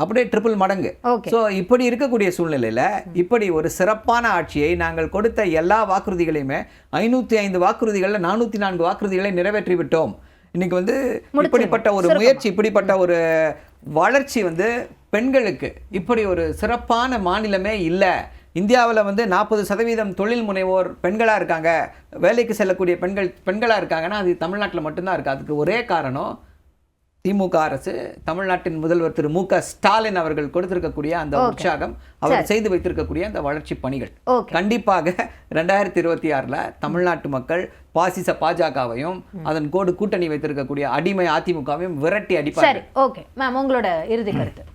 அப்படியே ட்ரிபிள் மடங்கு. ஸோ இப்படி இருக்கக்கூடிய சூழ்நிலையில் இப்படி ஒரு சிறப்பான ஆட்சியை நாங்கள் கொடுத்த எல்லா வாக்குறுதிகளையுமே 505 வாக்குறுதிகளில் 404 வாக்குறுதிகளை நிறைவேற்றி விட்டோம். இன்னைக்கு வந்து இப்படிப்பட்ட ஒரு முயற்சி, இப்படிப்பட்ட ஒரு வளர்ச்சி வந்து பெண்களுக்கு இப்படி ஒரு சிறப்பான மாநிலமே இல்லை. இந்தியாவில் வந்து 40% தொழில் முனைவோர் பெண்களாக இருக்காங்க, வேலைக்கு செல்லக்கூடிய பெண்களாக இருக்காங்கன்னா அது தமிழ்நாட்டில் மட்டும்தான் இருக்குது. அதுக்கு ஒரே காரணம் திமுக அரசு தமிழ்நாட்டின் முதல்வர் திரு மு க ஸ்டாலின் அவர்கள் கொடுத்திருக்கக்கூடிய அந்த உற்சாகம், அவர் செய்து வைத்திருக்கக்கூடிய அந்த வளர்ச்சி பணிகள் கண்டிப்பாக 2026 தமிழ்நாட்டு மக்கள் பாசிச பாஜகவையும் அதன் கூட்டணி வைத்திருக்கக்கூடிய அடிமை அதிமுகவையும் விரட்டி அடிப்பார். சரி, ஓகே மேம், உங்களோட இறுதி கருத்து.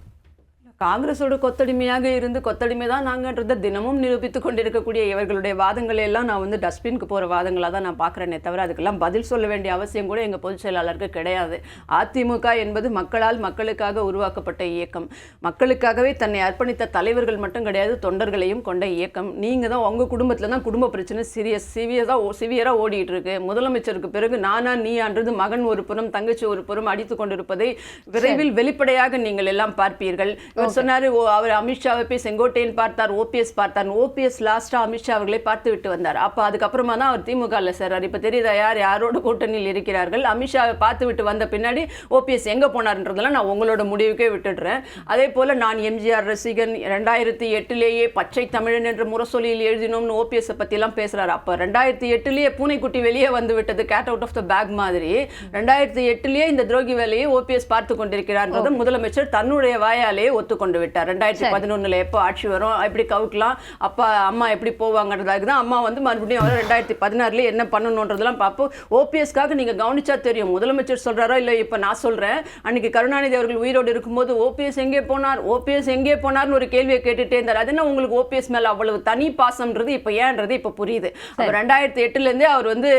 காங்கிரஸோட கொத்தடிமையாக இருந்து கொத்தடிமை தான் நாங்கன்றதை தினமும் நிரூபித்து கொண்டிருக்கக்கூடிய இவர்களுடைய வாதங்களை எல்லாம் நான் வந்து டஸ்ட்பினுக்கு போகிற வாதங்களாக தான் நான் பார்க்குறேனே தவிர அதுக்கெல்லாம் பதில் சொல்ல வேண்டிய அவசியம் கூட எங்கள் பொதுச் செயலாளருக்கு கிடையாது. அதிமுக என்பது மக்களால் மக்களுக்காக உருவாக்கப்பட்ட இயக்கம். மக்களுக்காகவே தன்னை அர்ப்பணித்த தலைவர்கள் மட்டும் கிடையாது, தொண்டர்களையும் கொண்ட இயக்கம். நீங்கள் தான் உங்கள் குடும்பத்தில் தான் குடும்ப பிரச்சனை சிவியராக ஓடிட்டு இருக்கு. முதலமைச்சருக்கு பிறகு நானா நீயான்றது மகன் ஒரு புறம் தங்கச்சி ஒரு புறம் அடித்து கொண்டிருப்பதை விரைவில் வெளிப்படையாக நீங்கள் எல்லாம் பார்ப்பீர்கள். சொன்னாரு அவர் அமித்ஷாவை போய் செங்கோட்டையன் பார்த்தார், ஓபிஎஸ் பார்த்தார். ஓபிஎஸ் லாஸ்டா அமித்ஷா அவர்களை பார்த்து விட்டு வந்தார். அப்ப அதுக்கப்புறமா தான் அவர் திமுகல சேர்றார். இப்ப தெரியுதா யாரோட கூட்டணியில் இருக்கிறார்கள். அமித்ஷாவை பார்த்து விட்டு வந்த பின்னாடி ஓபிஎஸ் எங்க போனார்ன்றதெல்லாம் நான் உங்களோட முடிவுக்கே விட்டுடுறேன். அதே போல நான் எம்ஜிஆர் ரசிகன், 2008 பச்சை தமிழன் என்ற முரசொலியில் எழுதினோம்னு ஓபிஎஸ் பத்தி எல்லாம் பேசுறாரு. அப்ப 2008 பூனைக்குட்டி வெளியே வந்து விட்டது, cat out of the bag மாதிரி. 2008 இந்த துரோகி வேலையை ஓபிஎஸ் பார்த்து கொண்டிருக்கிறார். முதலமைச்சர் தன்னுடைய வாயாலே ஒத்துக்கொண்டு விட்டார். 2011 எப்போ ஆட்சி வரும், எப்படி கவுக்கலாம், அப்பா அம்மா எப்படி போவாங்கிறதுக்கு தான் அம்மா வந்து மறுபடியும் அவர் 2016 என்ன பண்ணணுன்றதெல்லாம் பார்ப்போம். ஓபிஎஸ்க்காக நீங்க கவனிச்சா தெரியும். முதலமைச்சர் சொல்றாரோ இல்லை, இப்போ நான் சொல்றேன், அன்னைக்கு கருணாநிதி அவர்கள் உயிரோடு இருக்கும்போது ஓபிஎஸ் எங்கே போனார், ஓபிஎஸ் எங்கே போனார்னு ஒரு கேள்வியை கேட்டுட்டே இருந்தார். அது என்ன உங்களுக்கு ஓபிஎஸ் மேல அவ்வளவு தனி பாசம்ன்றது இப்போ ஏன்றது இப்போ புரியுது. அவர் 2008 அவர் வந்து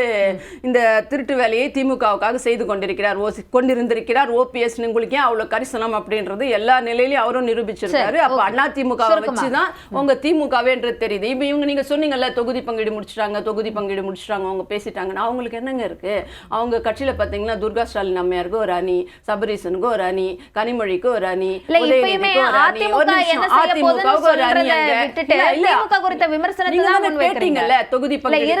இந்த திருட்டு வேலையை திமுகவுக்காக செய்து கொண்டிருந்திருக்கிறார். ஓபிஎஸ் உங்களுக்கு ஏன் அவ்வளவு கரிசனம் அப்படின்றது எல்லா நிலையிலும் அவரும் நிரூபிச்சிருக்காரு. அப்ப அண்ணா திமுகவை வச்சுதான் உங்க திமுகவேன்றது தெரியுது. இப்ப இவங்க நீங்க சொன்னீங்கல்ல தொகுதி பங்கீடு முடிச்சிட்டாங்க அவங்க பேசிட்டாங்கன்னா அவங்களுக்கு என்னங்க இருக்கு? அவங்க கட்சியில பாத்தீங்கன்னா துர்கா ஸ்டாலின் அம்மையாருக்கு ஒரு அணி, சபரீசனுக்கு ஒரு அணி, கனிமொழிக்கு ஒரு அணி, அதிமுகவுக்கு ஒரு அணி. கேட்டீங்கல்ல தொகுதி பங்கீடு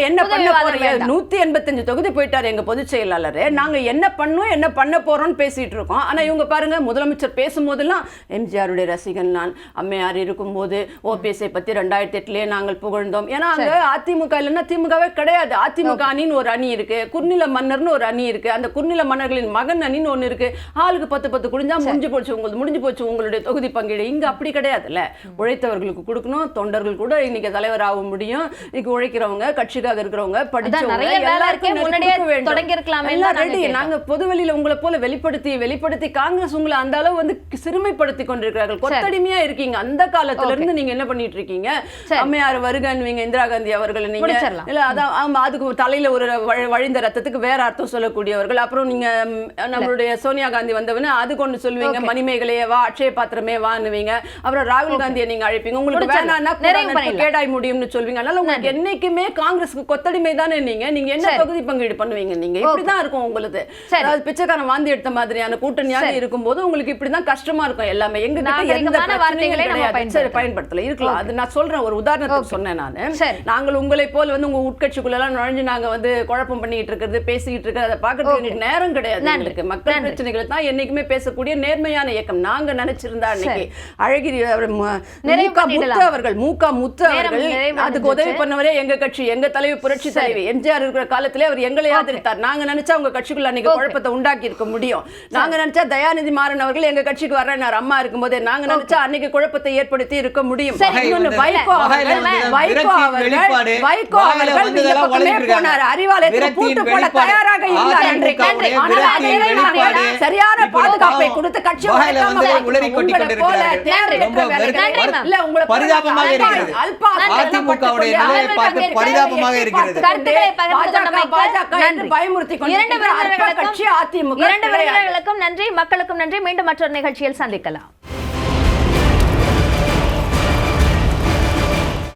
என்ன பண்ண போறோம், 185 தொகுதி போயிட்டாரு எங்க பொதுச் செயலாளர். நாங்க என்ன பண்ண போறோம்னு பேசிட்டு இருக்கோம். ஆனா இவங்க பாருங்க, முதலமைச்சர் பேசும்போதெல்லாம் எம்ஜிஆருடைய ரசிகன் நான், அம்மையார் இருக்கும்போது ஓபிஎஸ்ஐ பத்தி 2008 நாங்கள் புகழ்ந்தோம். ஏன்னா அங்க அதிமுக இல்லைன்னா திமுகவே கிடையாது. அதிமுக அணின்னு ஒரு அணி இருக்கு, குறுநில மன்னர்னு ஒரு அணி இருக்கு, அந்த குறுநில மன்னர்களின் மகன் அணின்னு ஒண்ணு இருக்கு. ஆளுக்கு 10 குடிஞ்சா முடிஞ்சு போச்சு உங்களுடைய தொகுதி பங்கீடு. இங்க அப்படி கிடையாதுல்ல. உழைத்தவர்களுக்கு கொடுக்கணும், தொண்டர்கள் கூட இன்னைக்கு தலைவர் ஆக முடியும். இன்னைக்கு உழைக்கிறவங்க, கட்சிக்காக இருக்கிறவங்க, படிச்சவங்க நாங்க பொதுவெளியில உங்களை போல வெளிப்படுத்தி காங்கிரஸ் உங்களை அந்த அளவு வந்து சிறுமைப்படுத்தி கொண்டிருக்கிறார்கள். கொத்தடிமையா இருக்கீங்க. அந்த காலத்துல இருந்து நீங்க என்ன பண்ணிட்டு இருக்கீங்க? அம்மையார் வருகன்வீங்க, இந்திரா காந்தி அவர்கள் நீங்க இல்ல அதான் அதுக்கு தலையில ஒரு வழிந்த ரத்தத்துக்கு வேற அர்த்தம் சொல்லக்கூடியவர்கள். அப்புறம் நீங்க நம்மளுடைய சோனியா காந்தி வந்தவன அது கொண்டு சொல்லுவீங்க, மணிமேகலையே வா, அட்சய பாத்திரமே வான்னுவீங்க. அப்புறம் ராகுல் காந்தியை நீங்க அழைப்பீங்க. உங்களுக்கு வேணான்னா கேடாய் முடியும்னு சொல்வீங்க. அதனால உங்களுக்கு என்னைக்குமே காங்கிரஸுக்கு கொத்தடிமை தானே நீங்க என்ன தொகுதி பங்கீடு பண்ணுவீங்க? நீங்க இப்படிதான் இருக்கும் உங்களுக்கு. அதாவது பிச்சைக்காரன் வாந்தி எடுத்த மாதிரியான கூட்டணியாக இருக்கும்போது உங்களுக்கு இப்படிதான் கஷ்டமா இருக்கும். எல்லாமே எங்க கிட்ட எந்த பிரச்சனையும் பயன்படுத்தல இருக்கலாம். அது நான் சொல்றேன், ஒரு உதாரணத்துக்கு சொன்னேன் நானு. நாங்கள் உங்களை போல வந்து உங்க உட்கட்சிக்குள்ள எல்லாம் நுழைஞ்சு நாங்க வந்து குழப்பம் பண்ணிட்டு இருக்கிறது, பேசிக்கிட்டு இருக்கிறது, அதை பார்க்கறதுக்கு நேரம் கிடையாது. எங்களுக்கு மக்கள் பிரச்சனைகளை தான் என்னைக்குமே பேசக்கூடிய நேர்மையான இயக்கம். நாங்க நினைச்சிருந்தா அன்னைக்கு அழகிரி அவர்கள் மூகா முத்து அவர்கள் அதுக்கு உதவி பண்ணவரே எங்க கட்சி, எங்க தலைவர் புரட்சி தலைவி எம்ஜிஆர் இருக்கிற காலத்திலே அவர் எங்களை ஆதரித்தார். நாங்க நினைச்சா உங்க கட்சிக்குள்ள அன்னைக்கு குழப்பத்தை உண்டாக்கி இருக்க முடியும். நாங்க நினைச்சா தயாநிதி மாறன் அவர்கள் எங்க கட்சிக்கு வர்றார் அம்மா இருக்கும்போது நாங்க நினைச்சா அன்னைக்கு குழப்பத்தை ஏற்படுத்தி இருக்க முடியும். வைகோ அவர்கள் போனார், அறிவாலயத்துக்கு பூட்டு போட தயாராக இருந்தார். சரியான பாதுகாப்பை கொடுத்து கட்சி பயமுறுத்தி நன்றி. மக்களுக்கும் நன்றி. மீண்டும் மற்றொரு நிகழ்ச்சியில் சந்திக்கலாம்.